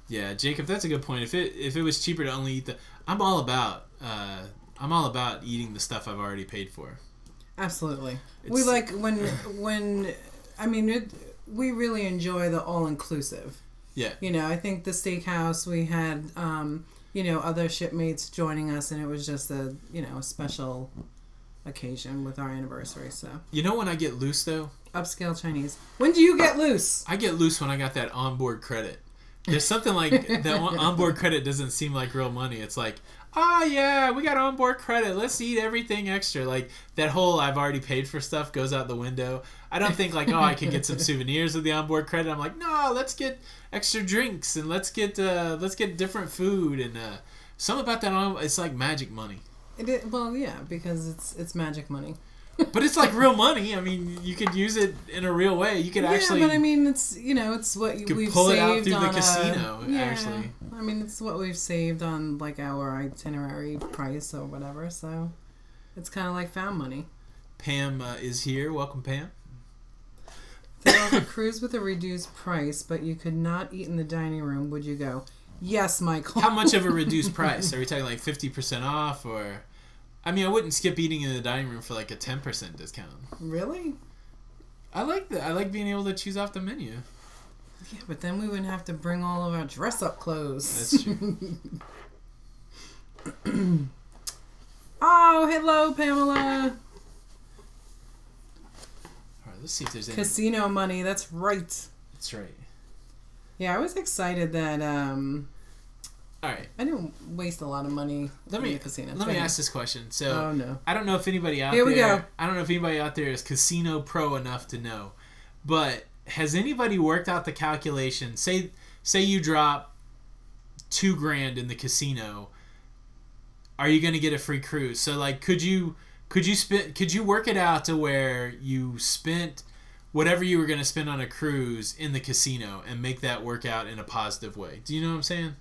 Yeah, Jacob, that's a good point. If it was cheaper to only eat I'm all about eating the stuff I've already paid for. Absolutely. We like when we really enjoy the all inclusive. Yeah. You know, I think the Steakhouse we had other shipmates joining us, and it was just a special occasion with our anniversary. So you know when I get loose though? Upscale Chinese. When do you get loose? I get loose when I got that onboard credit. There's something like that onboard credit doesn't seem like real money. It's like, yeah, we got onboard credit. Let's eat everything extra. Like that whole I've already paid for stuff goes out the window. I don't think like, I can get some souvenirs with the onboard credit. I'm like, no, let's get extra drinks and let's get different food and something about that. It's like magic money. Well, yeah, because it's magic money. But it's like real money. I mean, you could use it in a real way. You could actually. Yeah, but I mean, it's what we've pull saved it out through on the casino. Actually, I mean, it's what we've saved on like our itinerary price or whatever. So, it's kind of like found money. Pam is here. Welcome, Pam. They offer a cruise with a reduced price, but you could not eat in the dining room. Would you go? Yes, Michael. How much of a reduced price? Are we talking like 50% off or? I mean, I wouldn't skip eating in the dining room for like a 10% discount. Really? I like that. I like being able to choose off the menu. Yeah, but then we wouldn't have to bring all of our dress-up clothes. That's true. Oh, hello, Pamela. All right, let's see if there's any... Casino money, that's right. That's right. Yeah, I was excited that... All right. I didn't waste a lot of money in the casino. Let me ask this question. So, no. I don't know if anybody out Here there... we go. I don't know if anybody out there is casino pro enough to know. But has anybody worked out the calculation? Say you drop $2,000 in the casino. Are you going to get a free cruise? So, like, could you work it out to where you spent whatever you were going to spend on a cruise in the casino and make that work out in a positive way? Do you know what I'm saying?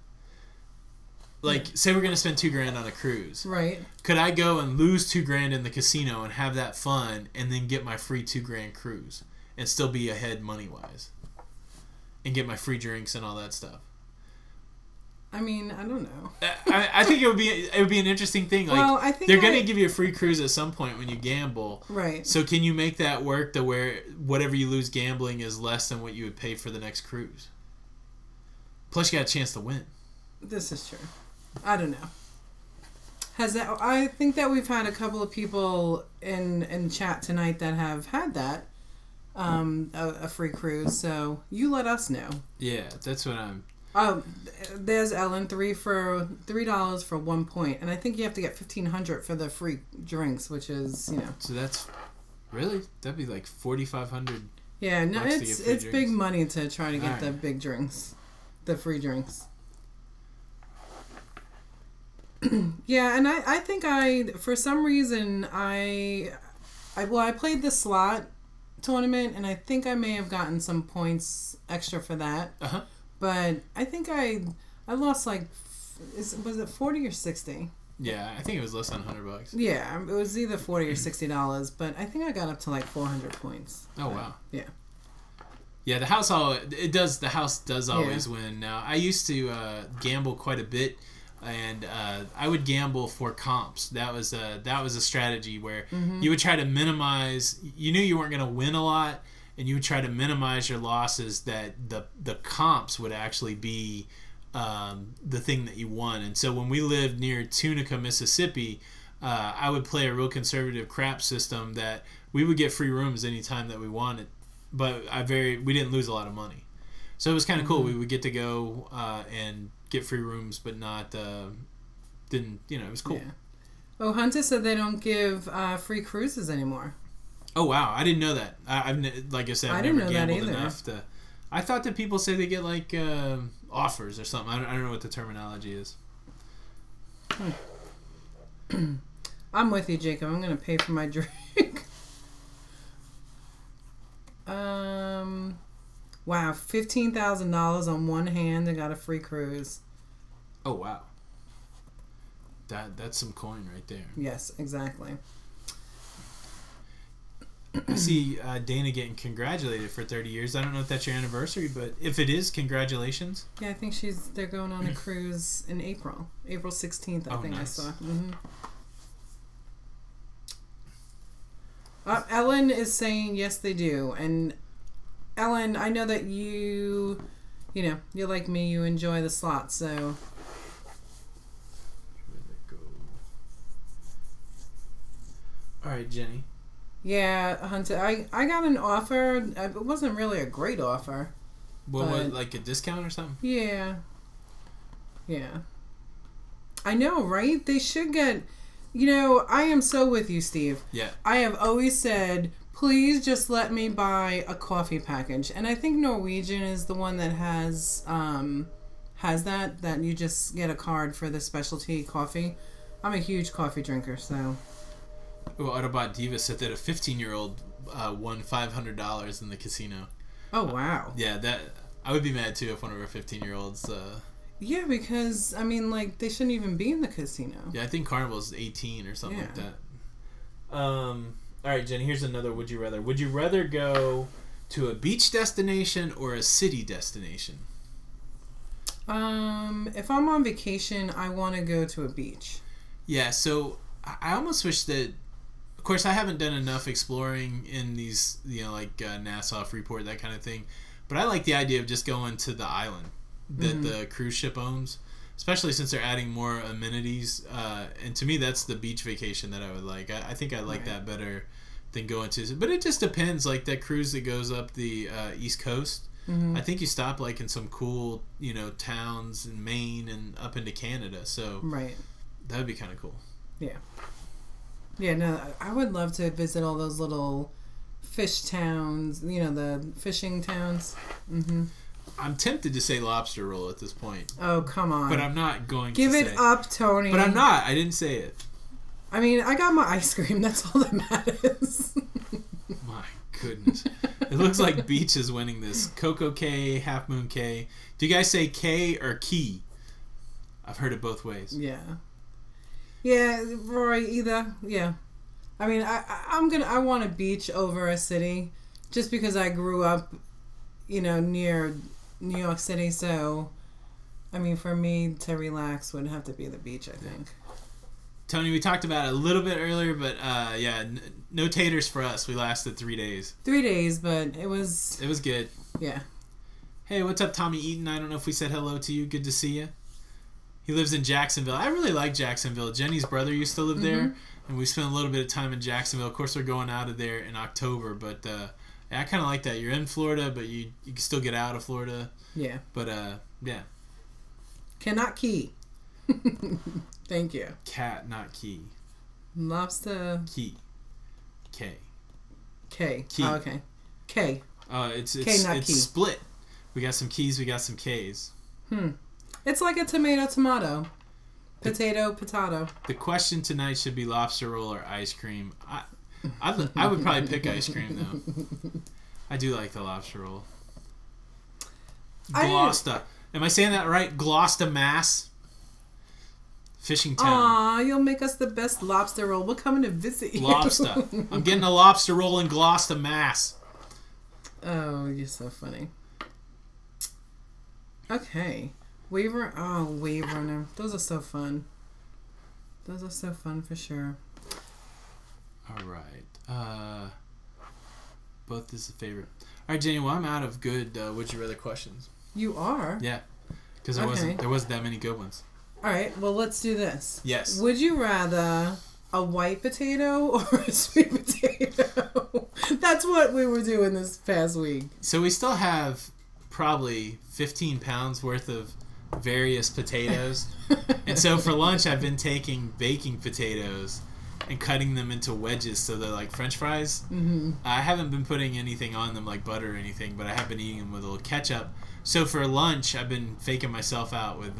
Like, say we're going to spend $2,000 on a cruise. Right. Could I go and lose $2,000 in the casino and have that fun and then get my free $2,000 cruise and still be ahead money-wise? And get my free drinks and all that stuff? I mean, I don't know. I think it would be an interesting thing. Like, well, I think they're going to give you a free cruise at some point when you gamble. Right. So can you make that work to where whatever you lose gambling is less than what you would pay for the next cruise? Plus, you got a chance to win. This is true. I don't know. I think that we've had a couple of people in chat tonight that have had that a free cruise. So you let us know. Yeah, that's what I'm. Oh, there's Ellen, $3 for $1 point, and I think you have to get 1,500 for the free drinks, which is So that's really that'd be like 4,500. Yeah, no, it's big money to try to get the big drinks, the free drinks. Yeah, and I think for some reason I played the slot tournament, and I think I may have gotten some points extra for that. But I think I lost like, was it 40 or 60? Yeah, I think it was less than $100. Yeah, it was either $40 or $60, but I think I got up to like 400 points. Oh wow. Yeah. Yeah, the house does always win. Now, I used to gamble quite a bit, and I would gamble for comps. That was a strategy where you would try to minimize. You knew you weren't going to win a lot, and you would try to minimize your losses. That the comps would actually be the thing that you won. And so when we lived near Tunica, Mississippi, I would play a real conservative crap system that we would get free rooms anytime that we wanted. But we didn't lose a lot of money, so it was kind of cool. We would get to go and get free rooms, but not it was cool. Yeah. Oh, Hunter said they don't give free cruises anymore. Oh wow, I didn't know that. I've never gambled enough to. I thought that people say they get like offers or something. I don't know what the terminology is. I'm with you, Jacob. I'm gonna pay for my drink. Wow, $15,000 on one hand. They got a free cruise. Oh wow, that's some coin right there. Yes, exactly. I see Dana getting congratulated for 30 years. I don't know if that's your anniversary, but if it is, congratulations. Yeah, I think they're going on a cruise in April 16th. I think nice. I saw. Ellen is saying yes, they do. And Ellen, I know that you're like me. You enjoy the slots, so. All right, Jenny. Yeah, Hunter. I got an offer. It wasn't really a great offer. What, like a discount or something? Yeah. Yeah. I know, right? They should get. I am so with you, Steve. Yeah. I have always said, please just let me buy a coffee package. And I think Norwegian is the one that has that you just get a card for the specialty coffee. I'm a huge coffee drinker, so. Well, Autobot Diva said that a 15-year-old won $500 in the casino. Oh, wow. Yeah, I would be mad, too, if one of our 15-year-olds... Yeah, because, they shouldn't even be in the casino. Yeah, I think Carnival's 18 or something like that. All right, Jenny, here's another Would You Rather. Would you rather go to a beach destination or a city destination? If I'm on vacation, I want to go to a beach. Yeah, so I almost wish that... Of course, I haven't done enough exploring in these, Nassau, Freeport, that kind of thing. But I like the idea of just going to the island that the cruise ship owns, especially since they're adding more amenities. And to me, that's the beach vacation that I would like. I think I like that better than going to... But it just depends. Like that cruise that goes up the East Coast, I think you stop in some cool, towns in Maine and up into Canada. So that would be kind of cool. Yeah. Yeah, no, I would love to visit all those little fish towns, the fishing towns. I'm tempted to say lobster roll at this point. Oh, come on. But I'm not going to say. Give it up, Tony. But I'm not. I didn't say it. I got my ice cream. That's all that matters. My goodness. It looks like Beach is winning this. Coco K, Half Moon K. Do you guys say K or Key? I've heard it both ways. Yeah. Yeah, Roy, either. Yeah. I want a beach over a city just because I grew up, near New York City. So, for me to relax would have to be the beach, I think. Tony, we talked about it a little bit earlier, but no taters for us. We lasted 3 days. 3 days, but it was... It was good. Yeah. Hey, what's up, Tommy Eaton? I don't know if we said hello to you. Good to see you. He lives in Jacksonville. I really like Jacksonville. Jenny's brother used to live there, and we spent a little bit of time in Jacksonville. Of course, we're going out of there in October, but I kind of like that. You're in Florida, but you can still get out of Florida. Yeah. But, yeah. Cannot key. Thank you. Cat, not key. Lobster. Key. K. K. Key. Oh, okay. K. It's K, not it's key. split. We got some keys. We got some K's. It's like a tomato. Potato. The question tonight should be lobster roll or ice cream. I would probably pick ice cream though. I do like the lobster roll. Gloucester. Am I saying that right? Gloucester, Mass. Fishing town. Aw, you'll make us the best lobster roll. We're coming to visit you. Lobster. I'm getting a lobster roll in Gloucester, Mass. Oh, you're so funny. Okay. Wave runner. Those are so fun. Those are so fun for sure. All right. Both is a favorite. All right, Jenny. Well, I'm out of good would you rather questions. You are? Yeah, because there wasn't that many good ones. All right. Well, let's do this. Yes. Would you rather a white potato or a sweet potato? That's what we were doing this past week. So we still have probably 15 pounds worth of various potatoes. And so for lunch, I've been taking baking potatoes and cutting them into wedges so they're like French fries. Mm-hmm. I haven't been putting anything on them like butter or anything, but I have been eating them with a little ketchup. So for lunch, I've been faking myself out with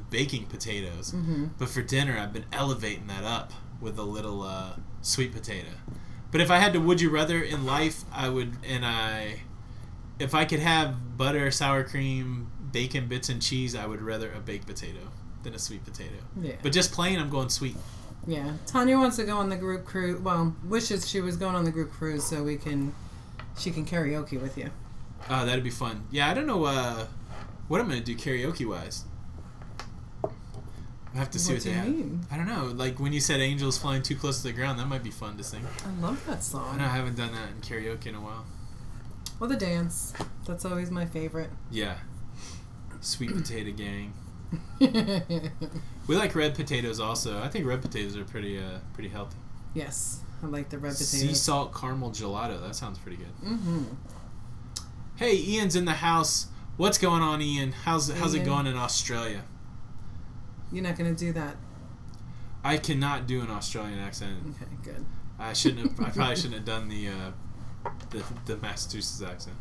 baking potatoes. Mm-hmm. But for dinner, I've been elevating that up with a little sweet potato. But if I had to would you rather in life, if I could have butter, sour cream, bacon bits, and cheese, I would rather a baked potato than a sweet potato. Yeah. But just plain, I'm going sweet. Yeah. Tanya wants to go on the group cruise. Well, wishes she was going on the group cruise so she can karaoke with you. Oh, that'd be fun. Yeah, I don't know what I'm going to do karaoke-wise. I have to see what they have. Mean? I don't know. Like when you said angels flying too close to the ground, that might be fun to sing. I love that song. I know I haven't done that in karaoke in a while. Or the dance. That's always my favorite. Yeah. Sweet potato gang. We like red potatoes also. I think red potatoes are pretty healthy. Yes, I like the red potatoes. Sea salt caramel gelato. That sounds pretty good. Mm-hmm. Hey, Ian's in the house. What's going on, Ian? How's it going in Australia? You're not gonna do that. I cannot do an Australian accent. Okay, good. I probably shouldn't have done the Massachusetts accent.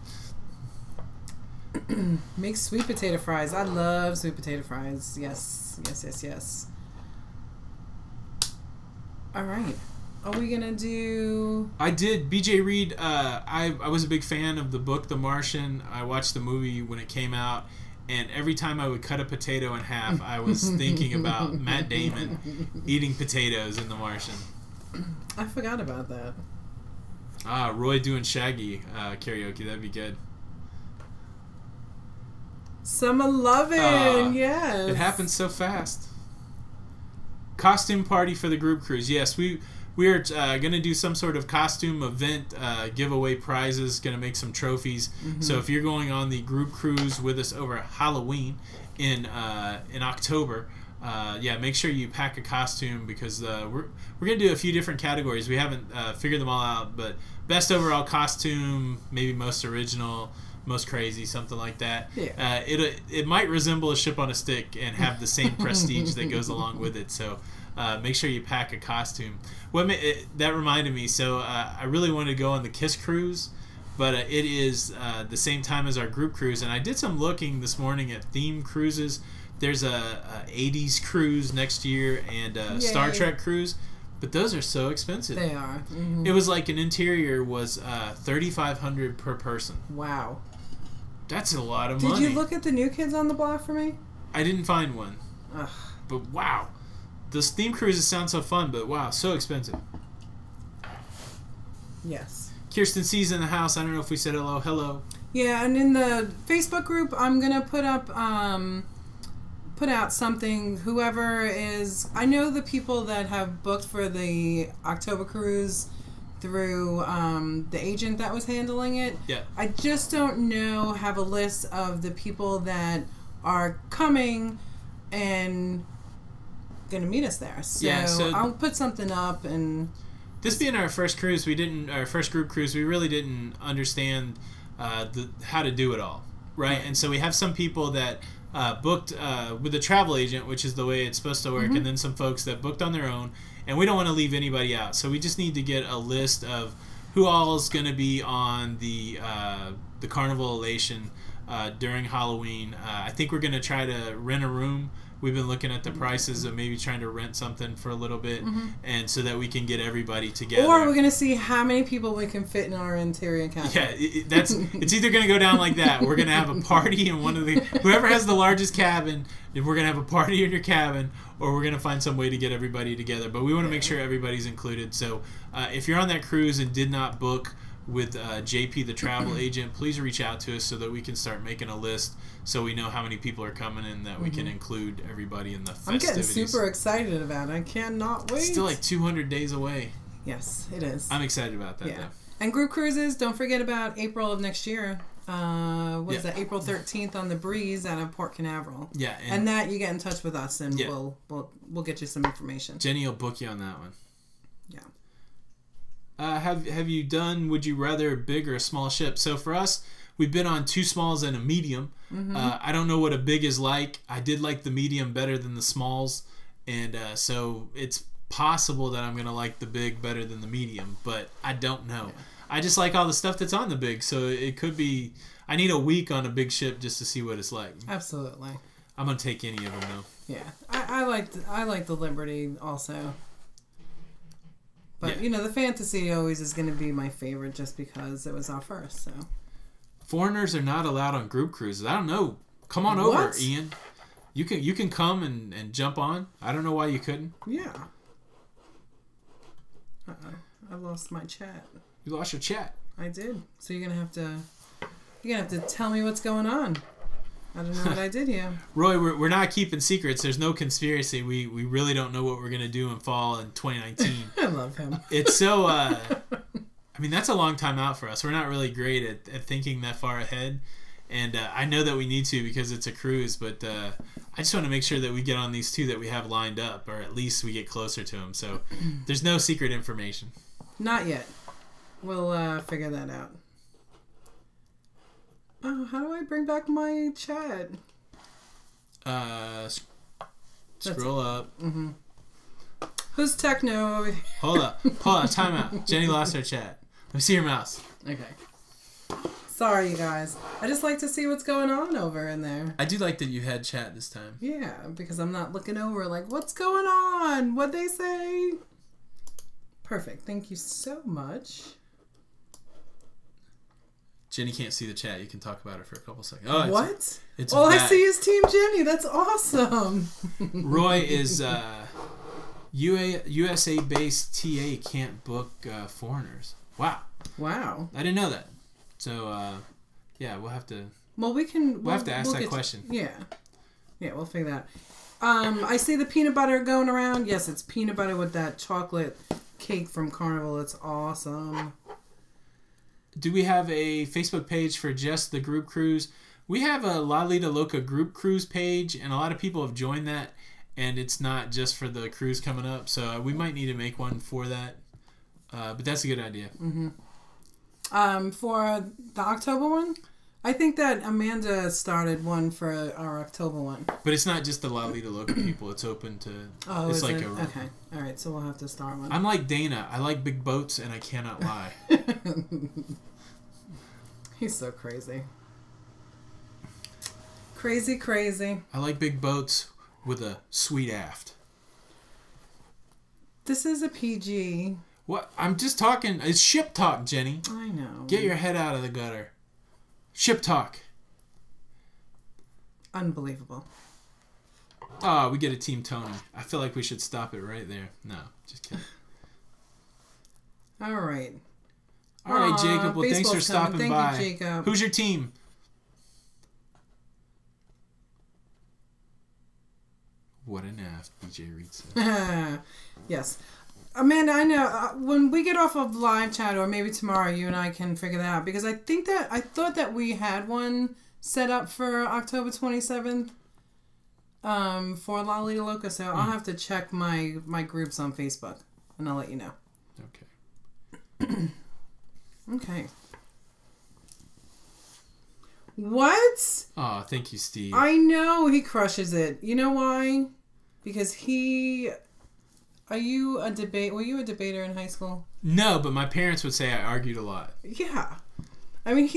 Make sweet potato fries. I love sweet potato fries. Yes. All right. Are we gonna do? I did. BJ Reed. I was a big fan of the book The Martian. I watched the movie when it came out, and every time I would cut a potato in half, I was thinking about Matt Damon eating potatoes in The Martian. I forgot about that. Roy doing Shaggy karaoke. That'd be good. Summer lovin', yes. It happens so fast. Costume party for the group cruise. Yes, we are going to do some sort of costume event, give away prizes, going to make some trophies. Mm-hmm. So if you're going on the group cruise with us over Halloween in October, make sure you pack a costume because we're going to do a few different categories. We haven't figured them all out, but best overall costume, maybe most original, most crazy, something like that. Yeah. It might resemble a ship on a stick and have the same prestige that goes along with it. So make sure you pack a costume. That reminded me. So I really wanted to go on the Kiss cruise, but it is the same time as our group cruise. And I did some looking this morning at theme cruises. There's a 80s cruise next year and a Star Trek cruise. But those are so expensive. They are. Mm-hmm. It was like an interior was $3,500 per person. Wow. That's a lot of money. Did you look at the New Kids on the Block for me? I didn't find one. Ugh. But wow. Those theme cruises sound so fun, but wow, so expensive. Yes. Kirsten C's in the house. I don't know if we said hello. Hello. Yeah, and in the Facebook group, I'm going to put out something. Whoever is... I know the people that have booked for the October cruise through the agent that was handling it. Yeah. I just don't have a list of the people that are coming and going to meet us there. So I'll put something up. And this being our first cruise, our first group cruise, we really didn't understand how to do it all, right? And so we have some people that booked with a travel agent, which is the way it's supposed to work, and then some folks that booked on their own, and we don't want to leave anybody out. So we just need to get a list of who all is going to be on the Carnival Elation during Halloween. I think we're going to try to rent a room. We've been looking at the prices of maybe trying to rent something for a little bit, and so that we can get everybody together. Or we're going to see how many people we can fit in our interior cabin. Yeah, it's either going to go down like that. We're going to have a party in one of the... Whoever has the largest cabin, if we're going to have a party in your cabin, or we're going to find some way to get everybody together. But we want to make sure everybody's included. So if you're on that cruise and did not book with JP, the travel agent, please reach out to us so that we can start making a list so we know how many people are coming and that we can include everybody in the festivities. I'm getting super excited about it. I cannot wait. Still like 200 days away. Yes, it is. I'm excited about that, though. And group cruises, don't forget about April of next year. What is that? April 13th on the Breeze out of Port Canaveral. Yeah. And that you get in touch with us and we'll get you some information. Jenny will book you on that one. Yeah. Have you done Would You Rather big or a small ship? So for us, we've been on 2 smalls and a medium. I don't know what a big is like. I did like the medium better than the smalls, and so it's possible that I'm gonna like the big better than the medium, but I don't know. Yeah. I just like all the stuff that's on the big, so it could be. I need a week on a big ship just to see what it's like. Absolutely. I'm gonna take any of them though. Yeah, I like the Liberty also. But, the Fantasy always is going to be my favorite just because it was our first, so. Foreigners are not allowed on group cruises. I don't know. Come on over, Ian. You can come and jump on. I don't know why you couldn't. Yeah. I lost my chat. You lost your chat. I did. So you're gonna have to tell me what's going on. I don't know what I did here. Roy, we're not keeping secrets. There's no conspiracy. We really don't know what we're going to do in fall in 2019. I love him. It's so... I mean, that's a long time out for us. We're not really great at thinking that far ahead. And I know that we need to because it's a cruise, but I just want to make sure that we get on these 2 that we have lined up, or at least we get closer to them. So there's no secret information. Not yet. We'll figure that out. Oh, how do I bring back my chat? Scroll up. Who's techno? Hold on, time out. Jenny lost her chat. Let me see your mouse. Okay. Sorry, you guys. I just like to see what's going on over in there. I do like that you had chat this time. Yeah, because I'm not looking over like, what's going on? What'd they say? Perfect. Thank you so much. Jenny can't see the chat. You can talk about it for a couple seconds. Oh, what? It's all bad. I see is Team Jenny. That's awesome. Roy is USA-based TA can't book foreigners. Wow. I didn't know that. So, we'll have to... Well, we'll have to ask that question. Yeah, we'll figure that out. I see the peanut butter going around. Yes, it's peanut butter with that chocolate cake from Carnival. It's awesome. Do we have a Facebook page for just the group cruise? We have a Lido Loca group cruise page, and a lot of people have joined that, and it's not just for the cruise coming up, so we might need to make one for that. But that's a good idea. For the October one, I think that Amanda started one for our October one. But it's not just the Lido Loca people. It's open to... Oh, it's like okay. All right, so we'll have to start one. I'm like Dana. I like big boats, and I cannot lie. He's so crazy. Crazy. I like big boats with a sweet aft. This is a PG. What? I'm just talking. It's ship talk, Jenny. I know. Get your head out of the gutter. Ship talk. Unbelievable. Oh, we get a Team Tony. I feel like we should stop it right there. No, just kidding. All right. All right, Jacob. Well, thanks for stopping by. Thank you, Jacob. Who's your team? What an aft, BJ Reed said. Yes. Amanda, I know when we get off of live chat, or maybe tomorrow, you and I can figure that out, because I thought that we had one set up for October 27th for Lido Loca, so I'll have to check my groups on Facebook, and I'll let you know. Okay. Okay. What? Oh, thank you, Steve. I know he crushes it. You know why? Because he... Were you a debater in high school? No, but my parents would say I argued a lot. Yeah. I mean,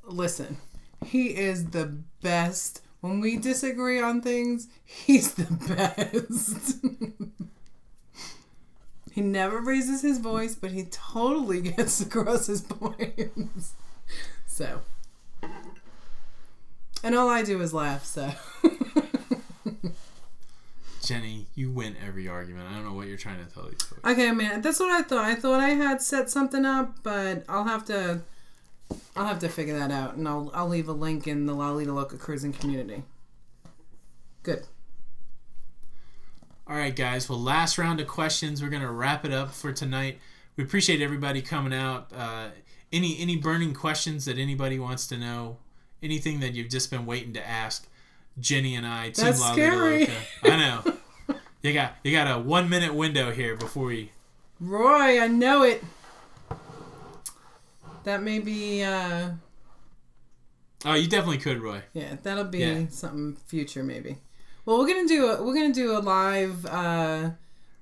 listen, he is the best. When we disagree on things, he's the best. He never raises his voice, but he totally gets across his points. So. And all I do is laugh, so. Jenny, you win every argument. I don't know what you're trying to tell these folks. Okay, man, that's what I thought. I thought I had set something up, but I'll have to figure that out, and I'll leave a link in the Lido Loca cruising community. Good. All right, guys. Well, last round of questions. We're gonna wrap it up for tonight. We appreciate everybody coming out. Any burning questions that anybody wants to know? Anything that you've just been waiting to ask? Jenny and I, Team That's La scary. Lido Loca. I know. You got a 1 minute window here before we. Roy, I know it. That may be. Oh, you definitely could, Roy. Yeah, that'll be something future maybe. Well, we're gonna do a live.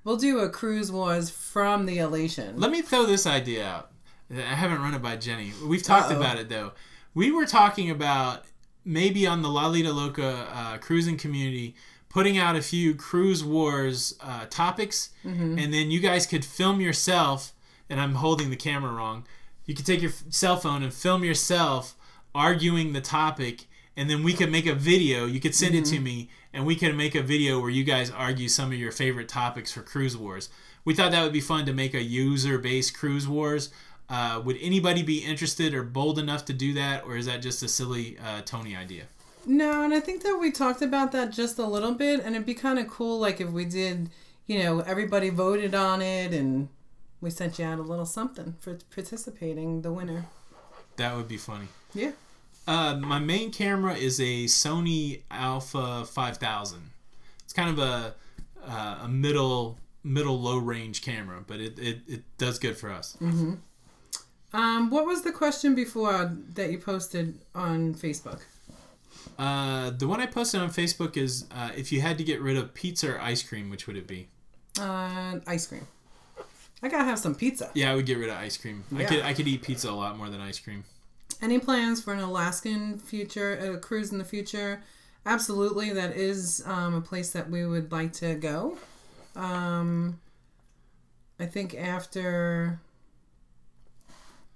We'll do a Cruise Wars from the Elation. Let me throw this idea out. I haven't run it by Jenny. We've talked about it though. We were talking about maybe on the La Lido Loca cruising community putting out a few Cruise Wars topics, and then you guys could film yourself. And I'm holding the camera wrong. You could take your cell phone and film yourself arguing the topic, and then we could make a video. You could send it to me, and we could make a video where you guys argue some of your favorite topics for Cruise Wars. We thought that would be fun to make a user-based Cruise Wars. Would anybody be interested or bold enough to do that, or is that just a silly Tony idea? No, and I think that we talked about that just a little bit, and it'd be kind of cool, like if we did, everybody voted on it, and we sent you out a little something for participating, the winner. That would be funny. Yeah. My main camera is a Sony Alpha 5000. It's kind of a middle low range camera, but it does good for us. Mm-hmm. What was the question before that you posted on Facebook? The one I posted on Facebook is if you had to get rid of pizza or ice cream, which would it be? Ice cream. I gotta have some pizza. Yeah, I would get rid of ice cream. Yeah. I could eat pizza a lot more than ice cream. Any plans for an Alaskan cruise in the future? Absolutely, that is a place that we would like to go. I think after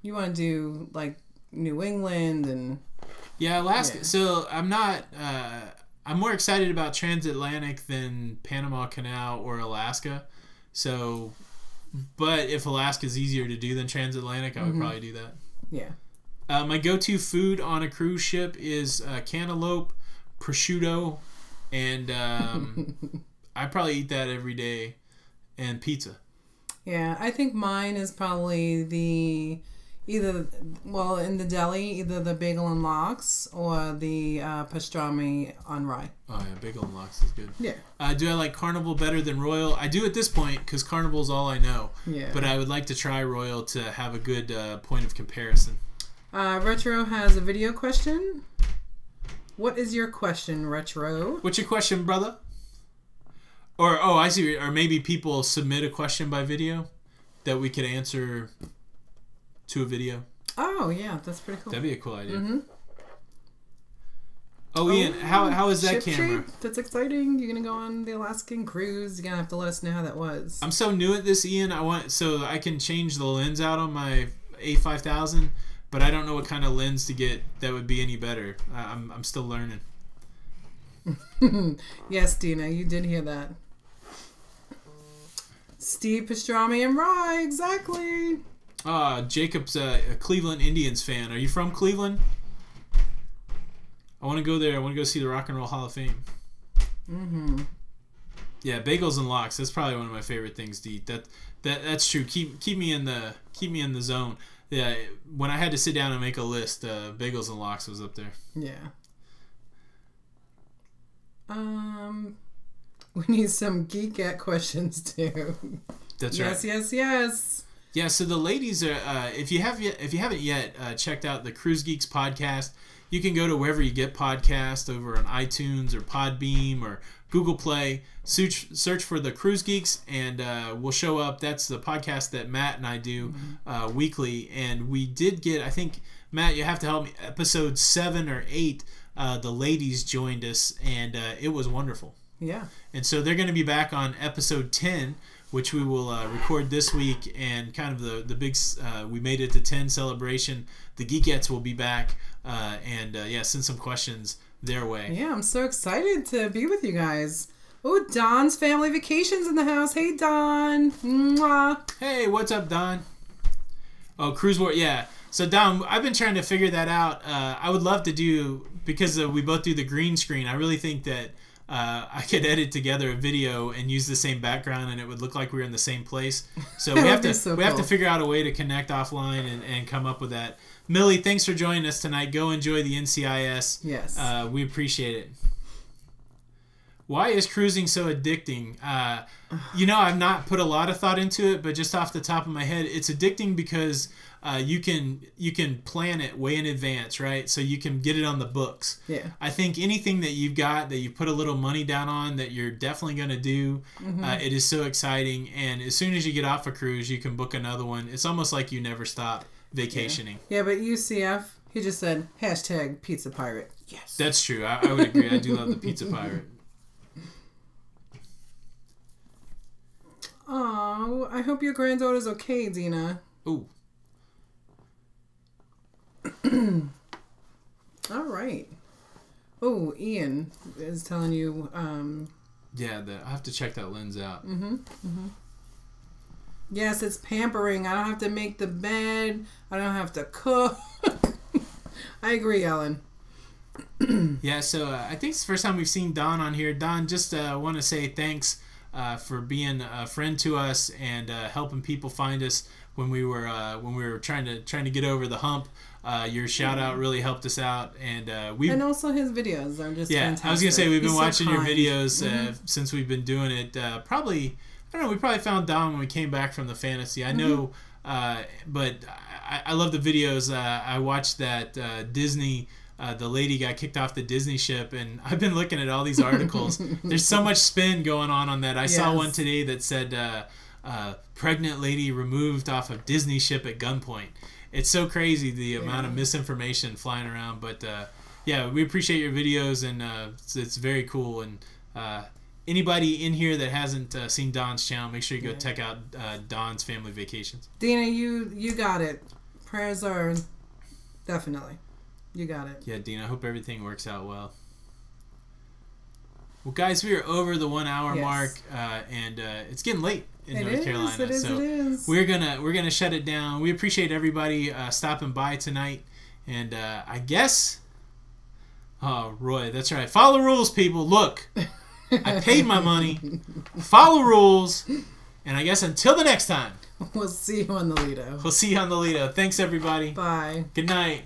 you want to do like New England and Alaska. Yeah. So I'm not. I'm more excited about transatlantic than Panama Canal or Alaska. So, but if Alaska's easier to do than transatlantic, I would probably do that. Yeah. My go-to food on a cruise ship is cantaloupe, prosciutto, and I probably eat that every day, and pizza. Yeah, I think mine is probably in the deli, either the bagel and lox or the pastrami on rye. Oh yeah, bagel and lox is good. Yeah. Do I like Carnival better than Royal? I do at this point because Carnival's all I know. Yeah. But I would like to try Royal to have a good point of comparison. Retro has a video question. What is your question, Retro? What's your question, brother? Or I see. Or maybe people submit a question by video that we could answer to a video. Oh yeah, that's pretty cool. That'd be a cool idea. Mm-hmm. Oh, Ian, how is that ship camera? shape? That's exciting. You're gonna go on the Alaskan cruise. You're gonna have to let us know how that was. I'm so new at this, Ian. I can change the lens out on my A5000, but I don't know what kind of lens to get that would be any better. I'm still learning. Yes, Dina, you did hear that. Steve Pastrami and Rye, exactly. Jacob's a Cleveland Indians fan. Are you from Cleveland? I want to go there. I want to go see the Rock and Roll Hall of Fame. Mm-hmm. Yeah, bagels and lox. That's probably one of my favorite things to eat. That's true. Keep me in the zone. Yeah, when I had to sit down and make a list, bagels and lox was up there. Yeah. We need some geekette questions too. That's right. Yes. Yeah, so the ladies are. If you haven't yet checked out the Cruise Geeks podcast, you can go to wherever you get podcasts, over on iTunes or Podbeam or Google Play. Search for the Cruise Geeks, and we'll show up. That's the podcast that Matt and I do weekly. And we did get, I think, Matt, you have to help me, episode 7 or 8, the ladies joined us, and it was wonderful. Yeah. And so they're going to be back on episode 10, which we will record this week, and kind of the big we made it to 10 celebration. The Geekettes will be back, and send some questions their way. Yeah, I'm so excited to be with you guys. Oh, Don's family vacations in the house. Hey, Don. Mwah. Hey, what's up, Don? Oh, Cruise War, yeah. So, Don, I've been trying to figure that out. I would love to do, because we both do the green screen, I really think that I could edit together a video and use the same background, and it would look like we were in the same place. So we have to have to figure out a way to connect offline and come up with that. Millie, thanks for joining us tonight. Go enjoy the NCIS. Yes. We appreciate it. Why is cruising so addicting? I've not put a lot of thought into it, but just off the top of my head, it's addicting because you can plan it way in advance, right? So you can get it on the books. Yeah. I think anything that you've got that you put a little money down on that you're definitely going to do, it is so exciting. And as soon as you get off a cruise, you can book another one. It's almost like you never stop vacationing. Yeah, but UCF, he just said, #Pizza Pirate. Yes. That's true. I would agree. I do love the Pizza Pirate. Oh, I hope your granddaughter's okay, Dina. Ooh. All right. Oh, Ian is telling you. Yeah, I have to check that lens out. Yes, it's pampering. I don't have to make the bed. I don't have to cook. I agree, Ellen. Yeah, so I think it's the first time we've seen Don on here. Don, just want to say thanks for being a friend to us and helping people find us when we were trying to get over the hump. Your shout out really helped us out, and also his videos are just fantastic. I was gonna say we've been watching your kind. videos since we've been doing it. Probably, I don't know. We probably found Don when we came back from the fantasy. I know, but I love the videos. I watched that Disney. The lady got kicked off the Disney ship, and I've been looking at all these articles. There's so much spin going on that. I saw one today that said pregnant lady removed off of Disney ship at gunpoint. It's so crazy the amount of misinformation flying around. But we appreciate your videos, and it's very cool. And anybody in here that hasn't seen Don's channel, make sure you go check out Don's Family Vacations. Dina, you got it. Prayers are definitely. You got it. Yeah, Dina, I hope everything works out well. Well, guys, we are over the 1 hour mark, and it's getting late in North Carolina. It is. We're gonna shut it down. We appreciate everybody stopping by tonight, and I guess, Roy, that's right. Follow rules, people. Look, I paid my money. Follow rules, and I guess until the next time, we'll see you on the Lido. We'll see you on the Lido. Thanks, everybody. Bye. Good night.